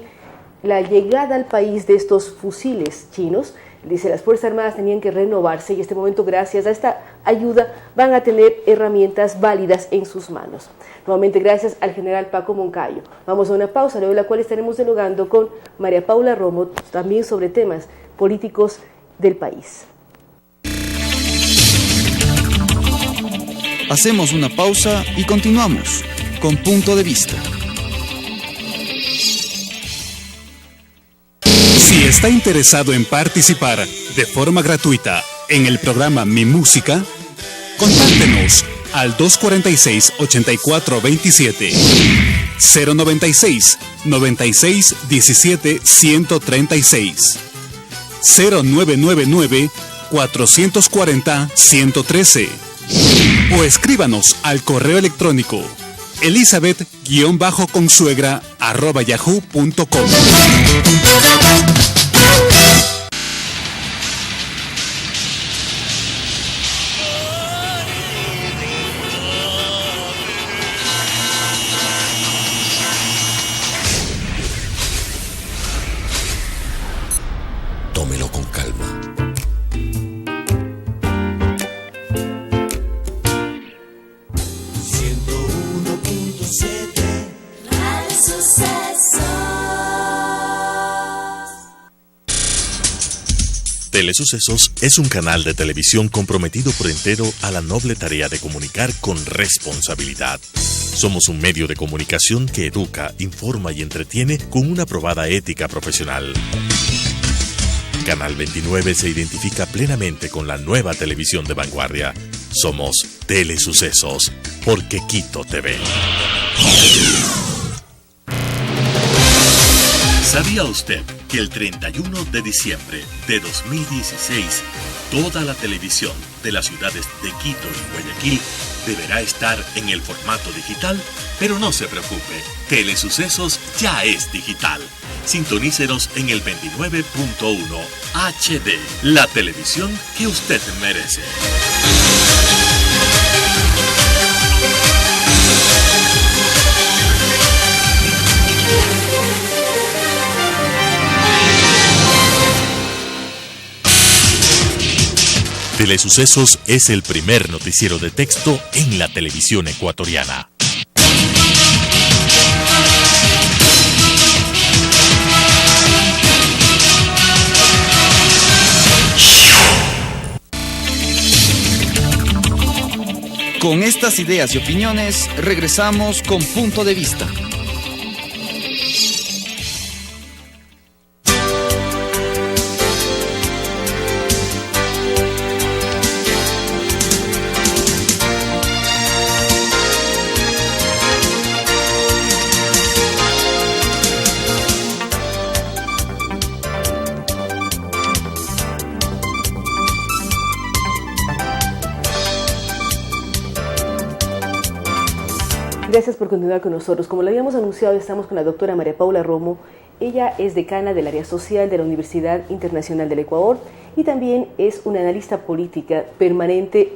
la llegada al país de estos fusiles chinos. Dice, las Fuerzas Armadas tenían que renovarse y en este momento, gracias a esta ayuda, van a tener herramientas válidas en sus manos. Nuevamente, gracias al general Paco Moncayo. Vamos a una pausa, luego de la cual estaremos dialogando con María Paula Romo, también sobre temas políticos del país. Hacemos una pausa y continuamos con Punto de Vista. Si está interesado en participar de forma gratuita en el programa Mi Música, contáctenos al 246-8427, 096 96 17 136, 0999 440 113 o escríbanos al correo electrónico elizabeth-consuegra@yahoo.com. Tómelo con calma. Telesucesos es un canal de televisión comprometido por entero a la noble tarea de comunicar con responsabilidad. Somos un medio de comunicación que educa, informa y entretiene con una probada ética profesional. Canal 29 se identifica plenamente con la nueva televisión de vanguardia. Somos Telesucesos, porque Quito TV. ¿Sabía usted que el 31 de diciembre de 2016 toda la televisión de las ciudades de Quito y Guayaquil deberá estar en el formato digital? Pero no se preocupe, Telesucesos ya es digital. Sintonícenos en el 29.1 HD, la televisión que usted merece. Telesucesos es el primer noticiero de texto en la televisión ecuatoriana. Con estas ideas y opiniones, regresamos con Punto de Vista. Gracias por continuar con nosotros. Como lo habíamos anunciado, estamos con la doctora María Paula Romo. Ella es decana del área social de la Universidad Internacional del Ecuador y también es una analista política permanente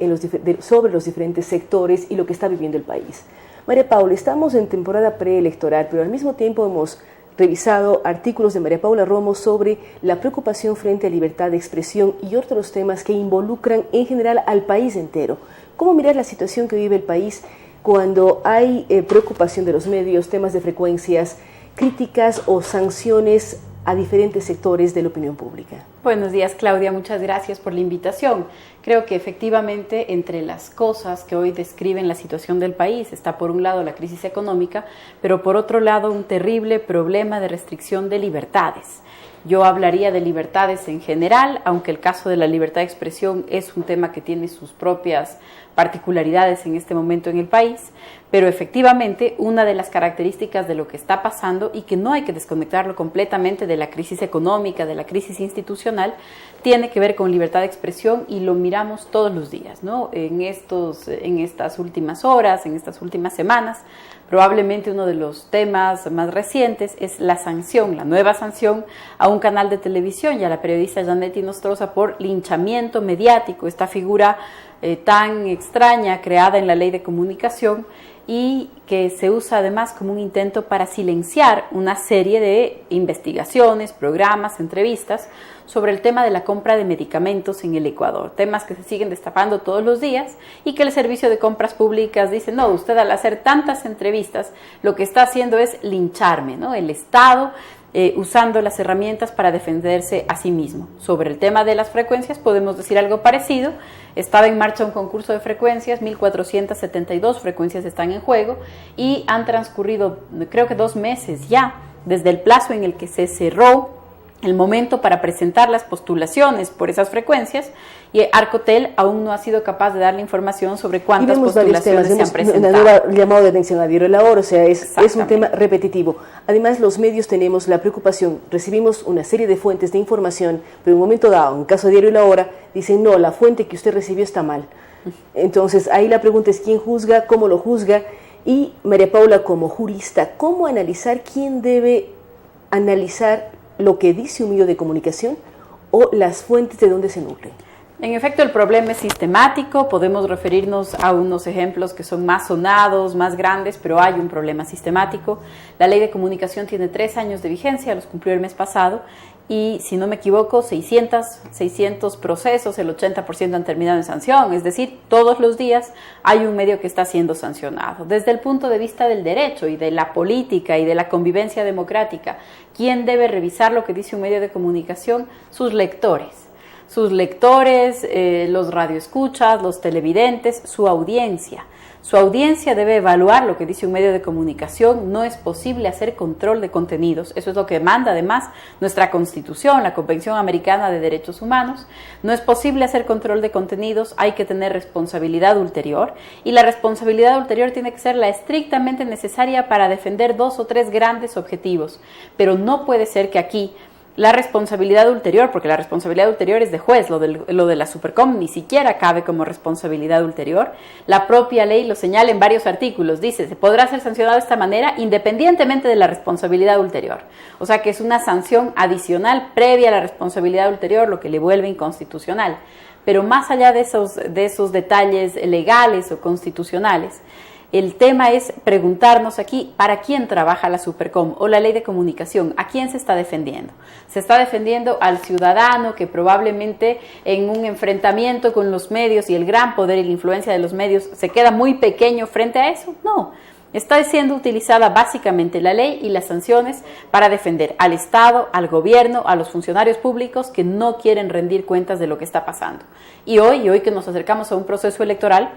sobre los diferentes sectores y lo que está viviendo el país. María Paula, estamos en temporada preelectoral, pero al mismo tiempo hemos revisado artículos de María Paula Romo sobre la preocupación frente a libertad de expresión y otros temas que involucran en general al país entero. ¿Cómo mirar la situación que vive el país cuando hay preocupación de los medios, temas de frecuencias, críticas o sanciones a diferentes sectores de la opinión pública? Buenos días, Claudia, muchas gracias por la invitación. Creo que efectivamente entre las cosas que hoy describen la situación del país está por un lado la crisis económica, pero por otro lado un terrible problema de restricción de libertades. Yo hablaría de libertades en general, aunque el caso de la libertad de expresión es un tema que tiene sus propias particularidades en este momento en el país, pero efectivamente una de las características de lo que está pasando y que no hay que desconectarlo completamente de la crisis económica, de la crisis institucional, tiene que ver con libertad de expresión y lo miramos todos los días, ¿no? En estas últimas horas, en estas últimas semanas, probablemente uno de los temas más recientes es la sanción, la nueva sanción a un canal de televisión y a la periodista Janet Nostroza por linchamiento mediático, esta figura tan extraña creada en la ley de comunicación y que se usa además como un intento para silenciar una serie de investigaciones, programas, entrevistas sobre el tema de la compra de medicamentos en el Ecuador, temas que se siguen destapando todos los días y que el Servicio de Compras Públicas dice, no, usted al hacer tantas entrevistas lo que está haciendo es lincharme, ¿no? El Estado usando las herramientas para defenderse a sí mismo. Sobre el tema de las frecuencias podemos decir algo parecido. Estaba en marcha un concurso de frecuencias, 1.472 frecuencias están en juego y han transcurrido creo que 2 meses ya desde el plazo en el que se cerró el momento para presentar las postulaciones por esas frecuencias y Arcotel aún no ha sido capaz de dar la información sobre cuántas postulaciones se han presentado. Un llamado de atención a diario La Hora, o sea, es un tema repetitivo. Además, los medios tenemos la preocupación, recibimos una serie de fuentes de información, pero en un momento dado, en caso de diario La Hora, dicen, no, la fuente que usted recibió está mal. Entonces, ahí la pregunta es, ¿quién juzga? ¿Cómo lo juzga? Y María Paula, como jurista, ¿cómo analizar? ¿Quién debe analizar lo que dice un medio de comunicación o las fuentes de donde se nutren? En efecto, el problema es sistemático, podemos referirnos a unos ejemplos que son más sonados, más grandes, pero hay un problema sistemático. La ley de comunicación tiene 3 años de vigencia, los cumplió el mes pasado, y si no me equivoco, 600 procesos, el 80% han terminado en sanción, es decir, todos los días hay un medio que está siendo sancionado. Desde el punto de vista del derecho y de la política y de la convivencia democrática, ¿quién debe revisar lo que dice un medio de comunicación? Sus lectores, los radioescuchas, los televidentes, su audiencia. Su audiencia debe evaluar lo que dice un medio de comunicación. No es posible hacer control de contenidos. Eso es lo que demanda además nuestra Constitución, la Convención Americana de Derechos Humanos. No es posible hacer control de contenidos, hay que tener responsabilidad ulterior. Y la responsabilidad ulterior tiene que ser la estrictamente necesaria para defender 2 o 3 grandes objetivos. Pero no puede ser que aquí la responsabilidad ulterior, porque la responsabilidad ulterior es de juez, lo de la Supercom ni siquiera cabe como responsabilidad ulterior. La propia ley lo señala en varios artículos, dice, se podrá ser sancionado de esta manera independientemente de la responsabilidad ulterior. O sea que es una sanción adicional previa a la responsabilidad ulterior, lo que le vuelve inconstitucional. Pero más allá de esos detalles legales o constitucionales, el tema es preguntarnos aquí, ¿para quién trabaja la Supercom o la ley de comunicación? ¿A quién se está defendiendo? ¿Se está defendiendo al ciudadano que probablemente en un enfrentamiento con los medios y el gran poder y la influencia de los medios se queda muy pequeño frente a eso? No. Está siendo utilizada básicamente la ley y las sanciones para defender al Estado, al gobierno, a los funcionarios públicos que no quieren rendir cuentas de lo que está pasando. Y hoy que nos acercamos a un proceso electoral,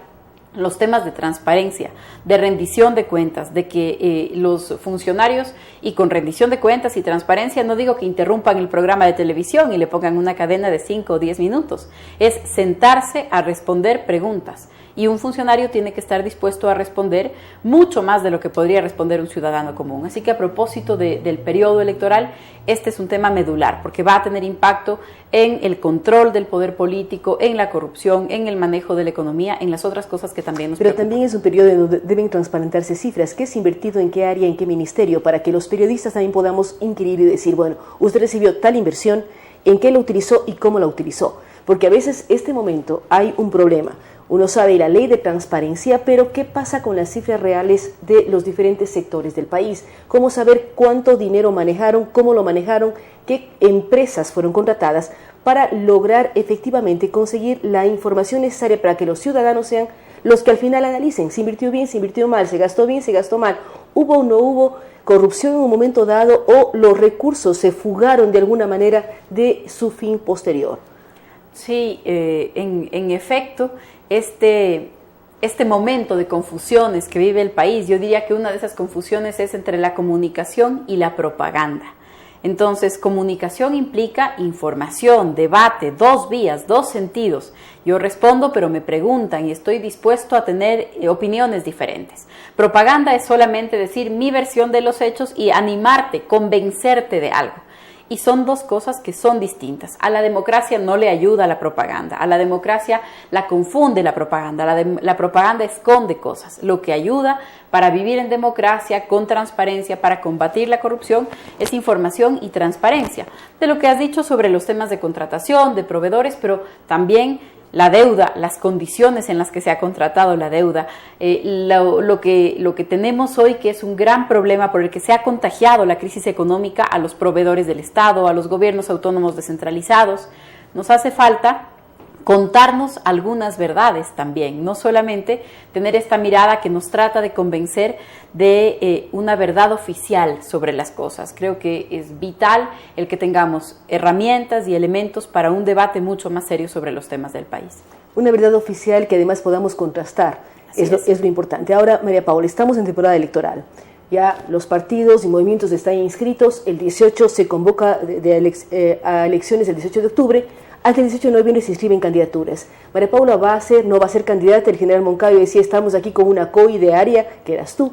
los temas de transparencia, de rendición de cuentas, de que los funcionarios, y con rendición de cuentas y transparencia, no digo que interrumpan el programa de televisión y le pongan una cadena de 5 o 10 minutos, es sentarse a responder preguntas. Y un funcionario tiene que estar dispuesto a responder mucho más de lo que podría responder un ciudadano común. Así que a propósito del periodo electoral, este es un tema medular, porque va a tener impacto en el control del poder político, en la corrupción, en el manejo de la economía, en las otras cosas que también nos preocupan. Pero también es un periodo en donde deben transparentarse cifras. ¿Qué es invertido en qué área, en qué ministerio? Para que los periodistas también podamos inquirir y decir, bueno, usted recibió tal inversión, ¿en qué la utilizó y cómo la utilizó? Porque a veces este momento hay un problema. Uno sabe la ley de transparencia, pero ¿qué pasa con las cifras reales de los diferentes sectores del país? ¿Cómo saber cuánto dinero manejaron, cómo lo manejaron, qué empresas fueron contratadas para lograr efectivamente conseguir la información necesaria para que los ciudadanos sean los que al final analicen? ¿Se invirtió bien, se invirtió mal, se gastó bien, se gastó mal? ¿Hubo o no hubo corrupción en un momento dado o los recursos se fugaron de alguna manera de su fin posterior? Sí, en efecto, este momento de confusiones que vive el país, yo diría que una de esas confusiones es entre la comunicación y la propaganda. Entonces, comunicación implica información, debate, 2 vías, 2 sentidos. Yo respondo, pero me preguntan y estoy dispuesto a tener opiniones diferentes. Propaganda es solamente decir mi versión de los hechos y animarte, convencerte de algo. Y son 2 cosas que son distintas. A la democracia no le ayuda la propaganda, a la democracia la confunde la propaganda, la propaganda esconde cosas. Lo que ayuda para vivir en democracia, con transparencia, para combatir la corrupción, es información y transparencia. De lo que has dicho sobre los temas de contratación, de proveedores, pero también la deuda, las condiciones en las que se ha contratado la deuda, lo que tenemos hoy, que es un gran problema por el que se ha contagiado la crisis económica a los proveedores del Estado, a los gobiernos autónomos descentralizados. Nos hace falta contarnos algunas verdades también, no solamente tener esta mirada que nos trata de convencer de una verdad oficial sobre las cosas. Creo que es vital el que tengamos herramientas y elementos para un debate mucho más serio sobre los temas del país. Una verdad oficial que además podamos contrastar, es lo importante. Ahora, María Paula, estamos en temporada electoral. Ya los partidos y movimientos están inscritos, el 18 se convoca a elecciones el 18 de octubre, hasta el 18 de noviembre se inscriben candidaturas. María Paula no va a ser candidata. El general Moncayo decía, estamos aquí con una coidearia, que eras tú.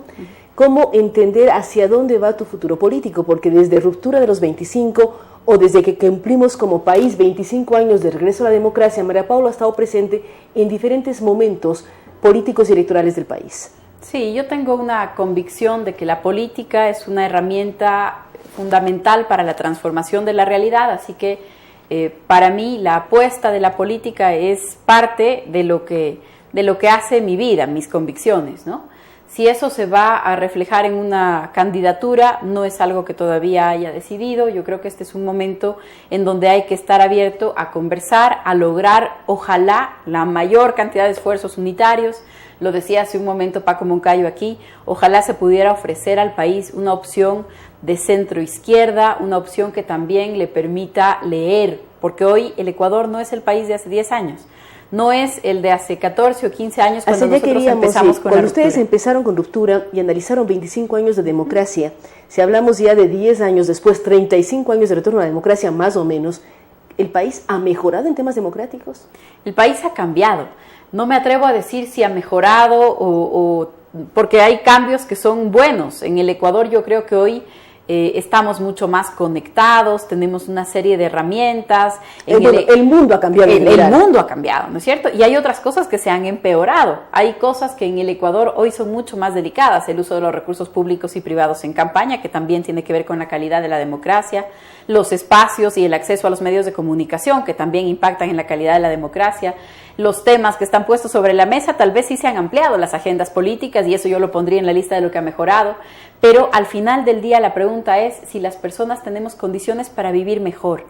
¿Cómo entender hacia dónde va tu futuro político? Porque desde ruptura de los 25 o desde que cumplimos como país 25 años de regreso a la democracia, María Paula ha estado presente en diferentes momentos políticos y electorales del país. Sí, yo tengo una convicción de que la política es una herramienta fundamental para la transformación de la realidad, así que para mí la apuesta de la política es parte de lo que hace mi vida, mis convicciones, ¿no? Si eso se va a reflejar en una candidatura, no es algo que todavía haya decidido. Yo creo que este es un momento en donde hay que estar abierto a conversar, a lograr, ojalá, la mayor cantidad de esfuerzos unitarios. Lo decía hace un momento Paco Moncayo aquí, ojalá se pudiera ofrecer al país una opción de centro-izquierda, una opción que también le permita leer, porque hoy el Ecuador no es el país de hace 10 años, no es el de hace 14 o 15 años cuando nosotros empezamos con la ruptura. Ustedes empezaron con ruptura y analizaron 25 años de democracia, si hablamos ya de 10 años después, 35 años de retorno a la democracia más o menos, ¿el país ha mejorado en temas democráticos? El país ha cambiado. No me atrevo a decir si ha mejorado porque hay cambios que son buenos. En el Ecuador yo creo que hoy estamos mucho más conectados, tenemos una serie de herramientas. El mundo ha cambiado. El mundo ha cambiado, ¿no es cierto? Y hay otras cosas que se han empeorado. Hay cosas que en el Ecuador hoy son mucho más delicadas. El uso de los recursos públicos y privados en campaña, que también tiene que ver con la calidad de la democracia. Los espacios y el acceso a los medios de comunicación, que también impactan en la calidad de la democracia. Los temas que están puestos sobre la mesa, tal vez sí se han ampliado las agendas políticas, y eso yo lo pondría en la lista de lo que ha mejorado, pero al final del día la pregunta es si las personas tenemos condiciones para vivir mejor,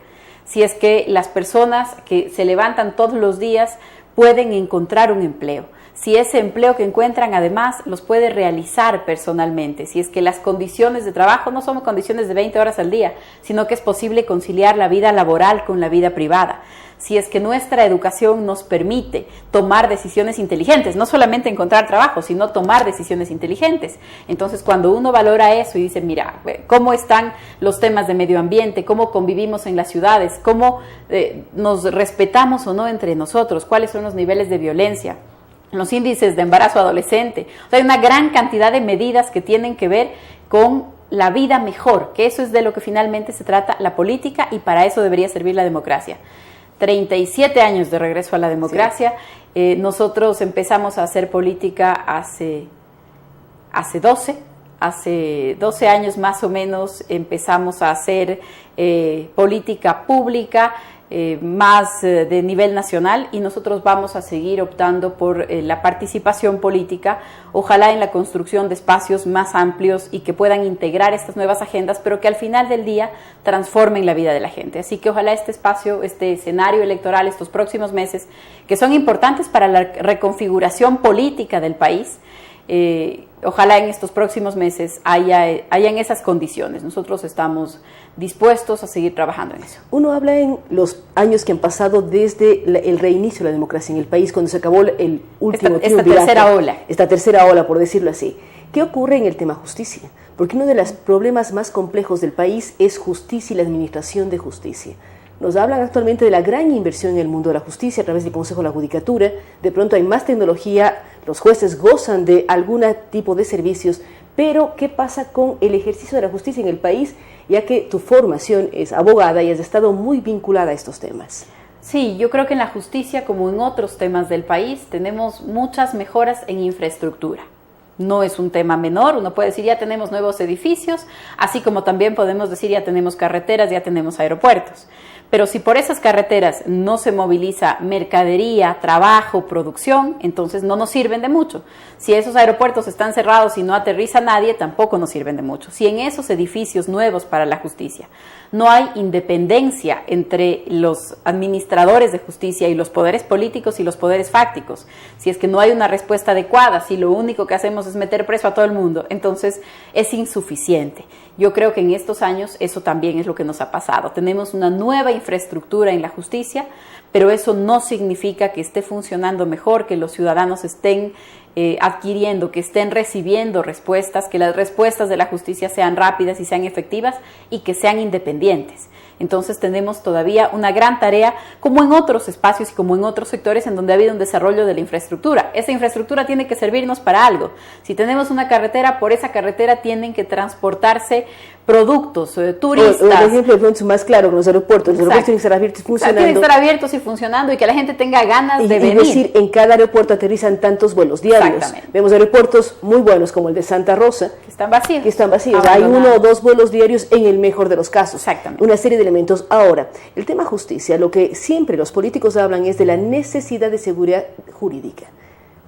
si es que las personas que se levantan todos los días pueden encontrar un empleo, si ese empleo que encuentran además los puede realizar personalmente, si es que las condiciones de trabajo no son condiciones de 20 horas al día, sino que es posible conciliar la vida laboral con la vida privada, si es que nuestra educación nos permite tomar decisiones inteligentes, no solamente encontrar trabajo, sino tomar decisiones inteligentes. Entonces, cuando uno valora eso y dice, mira, cómo están los temas de medio ambiente, cómo convivimos en las ciudades, cómo nos respetamos o no entre nosotros, cuáles son los niveles de violencia, los índices de embarazo adolescente. O sea, hay una gran cantidad de medidas que tienen que ver con la vida mejor, que eso es de lo que finalmente se trata la política, y para eso debería servir la democracia. 37 años de regreso a la democracia. Sí. Nosotros empezamos a hacer política hace 12 años más o menos. Empezamos a hacer política pública más de nivel nacional, y nosotros vamos a seguir optando por la participación política, ojalá en la construcción de espacios más amplios y que puedan integrar estas nuevas agendas, pero que al final del día transformen la vida de la gente. Así que ojalá este espacio, este escenario electoral, estos próximos meses, que son importantes para la reconfiguración política del país, ojalá en estos próximos meses hayan esas condiciones. Nosotros estamos dispuestos a seguir trabajando en eso. Uno habla en los años que han pasado desde el reinicio de la democracia en el país, cuando se acabó el último esta tercera ola. Esta tercera ola, por decirlo así. ¿Qué ocurre en el tema justicia? Porque uno de los problemas más complejos del país es justicia y la administración de justicia. Nos hablan actualmente de la gran inversión en el mundo de la justicia a través del Consejo de la Judicatura. De pronto hay más tecnología, los jueces gozan de algún tipo de servicios, pero ¿qué pasa con el ejercicio de la justicia en el país, ya que tu formación es abogada y has estado muy vinculada a estos temas? Sí, yo creo que en la justicia, como en otros temas del país, tenemos muchas mejoras en infraestructura. No es un tema menor, uno puede decir ya tenemos nuevos edificios, así como también podemos decir ya tenemos carreteras, ya tenemos aeropuertos. Pero si por esas carreteras no se moviliza mercadería, trabajo, producción, entonces no nos sirven de mucho. Si esos aeropuertos están cerrados y no aterriza nadie, tampoco nos sirven de mucho. Si en esos edificios nuevos para la justicia no hay independencia entre los administradores de justicia y los poderes políticos y los poderes fácticos, si es que no hay una respuesta adecuada, si lo único que hacemos es meter preso a todo el mundo, entonces es insuficiente. Yo creo que en estos años eso también es lo que nos ha pasado. Tenemos una nueva infraestructura en la justicia, pero eso no significa que esté funcionando mejor, que los ciudadanos estén adquiriendo, que estén recibiendo respuestas, que las respuestas de la justicia sean rápidas y sean efectivas y que sean independientes. Entonces tenemos todavía una gran tarea, como en otros espacios y como en otros sectores en donde ha habido un desarrollo de la infraestructura. Esa infraestructura tiene que servirnos para algo. Si tenemos una carretera, por esa carretera tienen que transportarse productos, turistas. Por ejemplo, el ejemplo más claro con los aeropuertos. Los aeropuertos tienen que estar abiertos y funcionando. Tienen que estar abiertos y funcionando y que la gente tenga ganas de venir. Es decir, en cada aeropuerto aterrizan tantos vuelos diarios. Exactamente. Vemos aeropuertos muy buenos como el de Santa Rosa. Que están vacíos. Que están vacíos. Hay 1 o 2 vuelos diarios en el mejor de los casos. Exactamente. Una serie de elementos. Ahora, el tema justicia, lo que siempre los políticos hablan es de la necesidad de seguridad jurídica,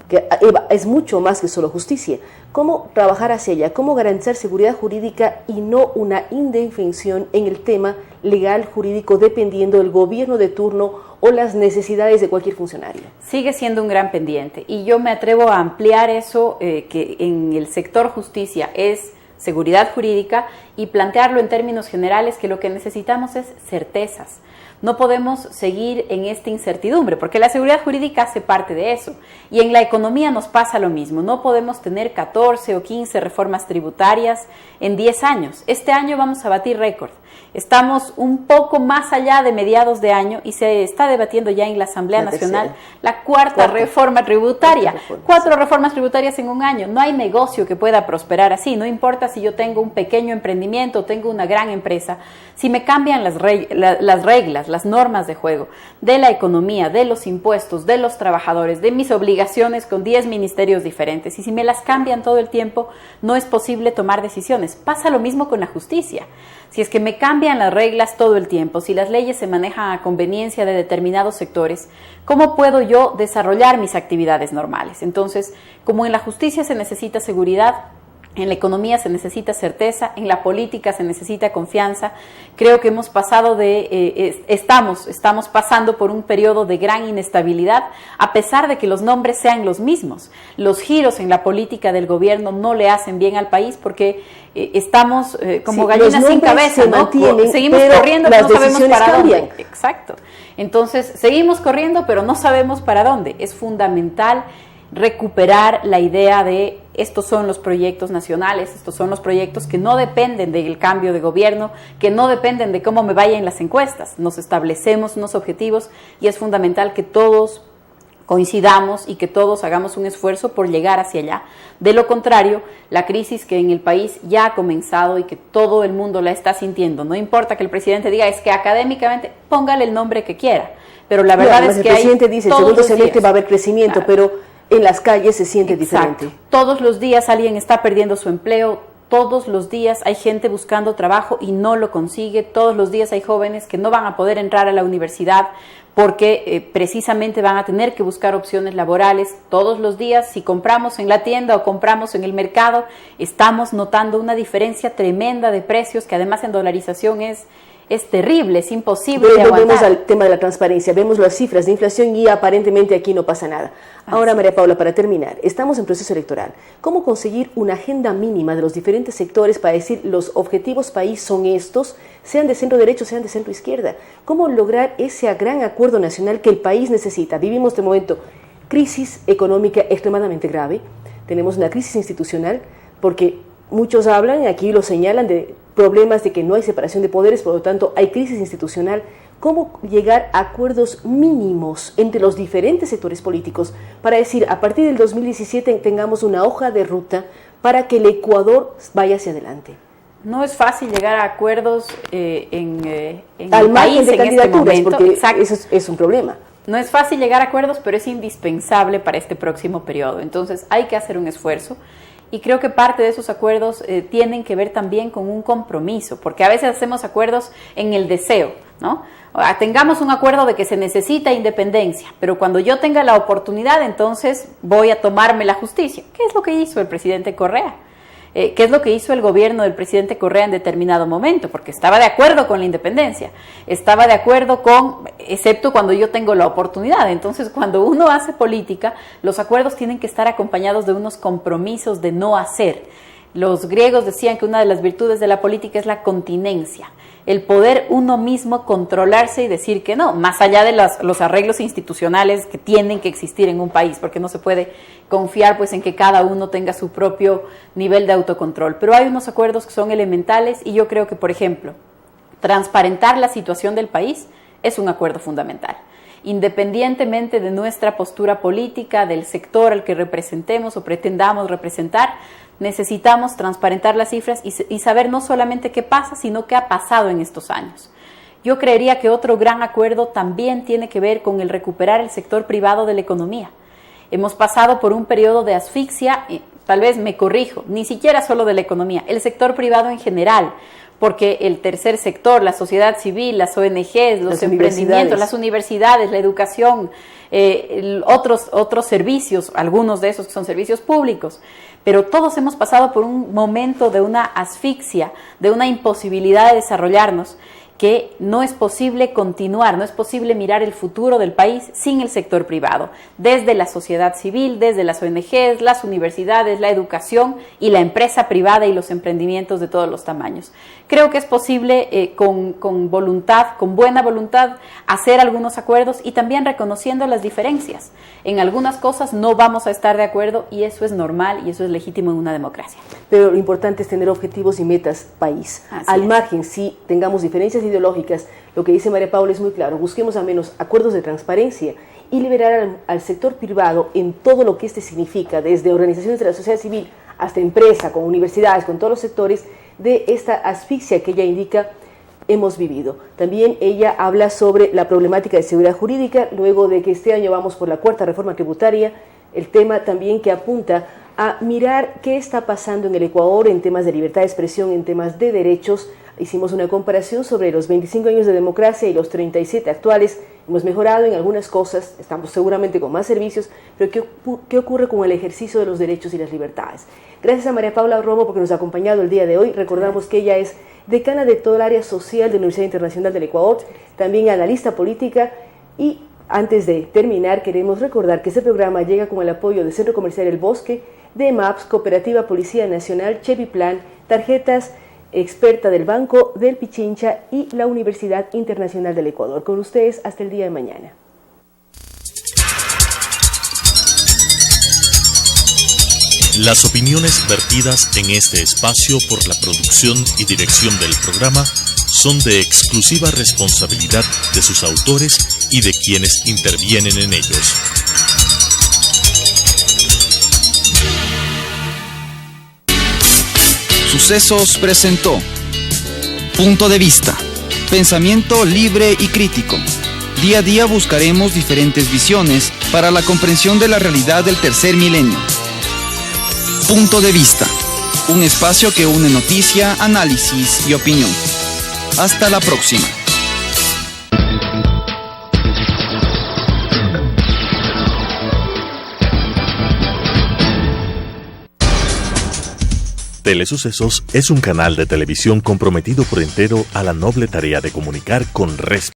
que es mucho más que solo justicia. ¿Cómo trabajar hacia ella? ¿Cómo garantizar seguridad jurídica y no una indefensión en el tema legal jurídico dependiendo del gobierno de turno o las necesidades de cualquier funcionario? Sigue siendo un gran pendiente y yo me atrevo a ampliar eso, que en el sector justicia es seguridad jurídica, y plantearlo en términos generales, que lo que necesitamos es certezas. No podemos seguir en esta incertidumbre, porque la seguridad jurídica hace parte de eso. Y en la economía nos pasa lo mismo. No podemos tener 14 o 15 reformas tributarias en 10 años. Este año vamos a batir récord. Estamos un poco más allá de mediados de año y se está debatiendo ya en la Asamblea Nacional la cuarta reforma tributaria. 4 reformas tributarias en un año. No hay negocio que pueda prosperar así. No importa si yo tengo un pequeño emprendimiento o tengo una gran empresa. Si me cambian las reglas, las normas de juego de la economía, de los impuestos, de los trabajadores, de mis obligaciones con 10 ministerios diferentes, y si me las cambian todo el tiempo, no es posible tomar decisiones. Pasa lo mismo con la justicia. Si es que me cambian las reglas todo el tiempo, si las leyes se manejan a conveniencia de determinados sectores, ¿cómo puedo yo desarrollar mis actividades normales? Entonces, como en la justicia se necesita seguridad, En la economía se necesita certeza, en la política se necesita confianza. Creo que hemos pasado estamos pasando por un periodo de gran inestabilidad, a pesar de que los nombres sean los mismos. Los giros en la política del gobierno no le hacen bien al país porque estamos como gallinas sin cabeza, ¿no? Seguimos corriendo, pero no sabemos para dónde. Exacto. Entonces, seguimos corriendo, pero no sabemos para dónde. Es fundamental recuperar la idea de estos son los proyectos nacionales, estos son los proyectos que no dependen del cambio de gobierno, que no dependen de cómo me vaya en las encuestas. Nos establecemos unos objetivos y es fundamental que todos coincidamos y que todos hagamos un esfuerzo por llegar hacia allá. De lo contrario, la crisis que en el país ya ha comenzado y que todo el mundo la está sintiendo, no importa que el presidente diga, es que académicamente, póngale el nombre que quiera, pero la verdad es que el presidente dice, el segundo semestre va a haber crecimiento, claro, pero en las calles se siente diferente. Todos los días alguien está perdiendo su empleo, todos los días hay gente buscando trabajo y no lo consigue, todos los días hay jóvenes que no van a poder entrar a la universidad porque precisamente van a tener que buscar opciones laborales. Todos los días, si compramos en la tienda o compramos en el mercado, estamos notando una diferencia tremenda de precios que además en dolarización es terrible, es imposible de aguantar. Volvemos al tema de la transparencia, vemos las cifras de inflación y aparentemente aquí no pasa nada. Ahora, María Paula, para terminar, estamos en proceso electoral. ¿Cómo conseguir una agenda mínima de los diferentes sectores para decir los objetivos país son estos, sean de centro derecho, sean de centro izquierda? ¿Cómo lograr ese gran acuerdo nacional que el país necesita? Vivimos de momento crisis económica extremadamente grave, tenemos una crisis institucional porque muchos hablan, aquí lo señalan, de problemas de que no hay separación de poderes, por lo tanto hay crisis institucional. ¿Cómo llegar a acuerdos mínimos entre los diferentes sectores políticos para decir, a partir del 2017 tengamos una hoja de ruta para que el Ecuador vaya hacia adelante? No es fácil llegar a acuerdos al margen de candidaturas, porque eso es un problema. No es fácil llegar a acuerdos, pero es indispensable para este próximo periodo. Entonces hay que hacer un esfuerzo. Y creo que parte de esos acuerdos tienen que ver también con un compromiso, porque a veces hacemos acuerdos en el deseo, ¿no? Tengamos un acuerdo de que se necesita independencia, pero cuando yo tenga la oportunidad, entonces voy a tomarme la justicia. ¿Qué es lo que hizo el presidente Correa? ¿Qué es lo que hizo el gobierno del presidente Correa en determinado momento? Porque estaba de acuerdo con la independencia, estaba de acuerdo excepto cuando yo tengo la oportunidad. Entonces, cuando uno hace política, los acuerdos tienen que estar acompañados de unos compromisos de no hacer. Los griegos decían que una de las virtudes de la política es la continencia, el poder uno mismo controlarse y decir que no, más allá de los arreglos institucionales que tienen que existir en un país, porque no se puede confiar pues en que cada uno tenga su propio nivel de autocontrol. Pero hay unos acuerdos que son elementales y yo creo que, por ejemplo, transparentar la situación del país es un acuerdo fundamental. Independientemente de nuestra postura política, del sector al que representemos o pretendamos representar, necesitamos transparentar las cifras y saber no solamente qué pasa, sino qué ha pasado en estos años. Yo creería que otro gran acuerdo también tiene que ver con el recuperar el sector privado de la economía. Hemos pasado por un periodo de asfixia, tal vez me corrijo, ni siquiera solo de la economía, el sector privado en general, porque el tercer sector, la sociedad civil, las ONGs, los emprendimientos, las universidades, la educación, otros servicios, algunos de esos que son servicios públicos, pero todos hemos pasado por un momento de una asfixia, de una imposibilidad de desarrollarnos, que no es posible continuar, no es posible mirar el futuro del país sin el sector privado, desde la sociedad civil, desde las ONGs, las universidades, la educación y la empresa privada y los emprendimientos de todos los tamaños. Creo que es posible con voluntad, con buena voluntad, hacer algunos acuerdos y también reconociendo las diferencias. En algunas cosas no vamos a estar de acuerdo y eso es normal y eso es legítimo en una democracia. Pero lo importante es tener objetivos y metas país. Al margen, si tengamos diferencias ideológicas, lo que dice María Paula es muy claro, busquemos al menos acuerdos de transparencia y liberar al sector privado en todo lo que significa, desde organizaciones de la sociedad civil hasta empresa, con universidades, con todos los sectores, de esta asfixia que ella indica hemos vivido. También ella habla sobre la problemática de seguridad jurídica, luego de que este año vamos por la 4ª reforma tributaria, el tema también que apunta a mirar qué está pasando en el Ecuador en temas de libertad de expresión, en temas de derechos. Hicimos una comparación sobre los 25 años de democracia y los 37 actuales, Hemos mejorado en algunas cosas, estamos seguramente con más servicios, pero ¿qué ocurre con el ejercicio de los derechos y las libertades? Gracias a María Paula Romo porque nos ha acompañado el día de hoy. Recordamos que ella es decana de todo el área social de la Universidad Internacional del Ecuador, también analista política. Y antes de terminar, queremos recordar que este programa llega con el apoyo de Centro Comercial El Bosque, de MAPS, Cooperativa Policía Nacional, Cheviplan, Tarjetas Experta del Banco del Pichincha y la Universidad Internacional del Ecuador. Con ustedes hasta el día de mañana. Las opiniones vertidas en este espacio por la producción y dirección del programa son de exclusiva responsabilidad de sus autores y de quienes intervienen en ellos. Sucesos presentó Punto de Vista, pensamiento libre y crítico. Día a día buscaremos diferentes visiones para la comprensión de la realidad del tercer milenio. Punto de Vista, un espacio que une noticia, análisis y opinión. Hasta la próxima. Telesucesos es un canal de televisión comprometido por entero a la noble tarea de comunicar con respeto.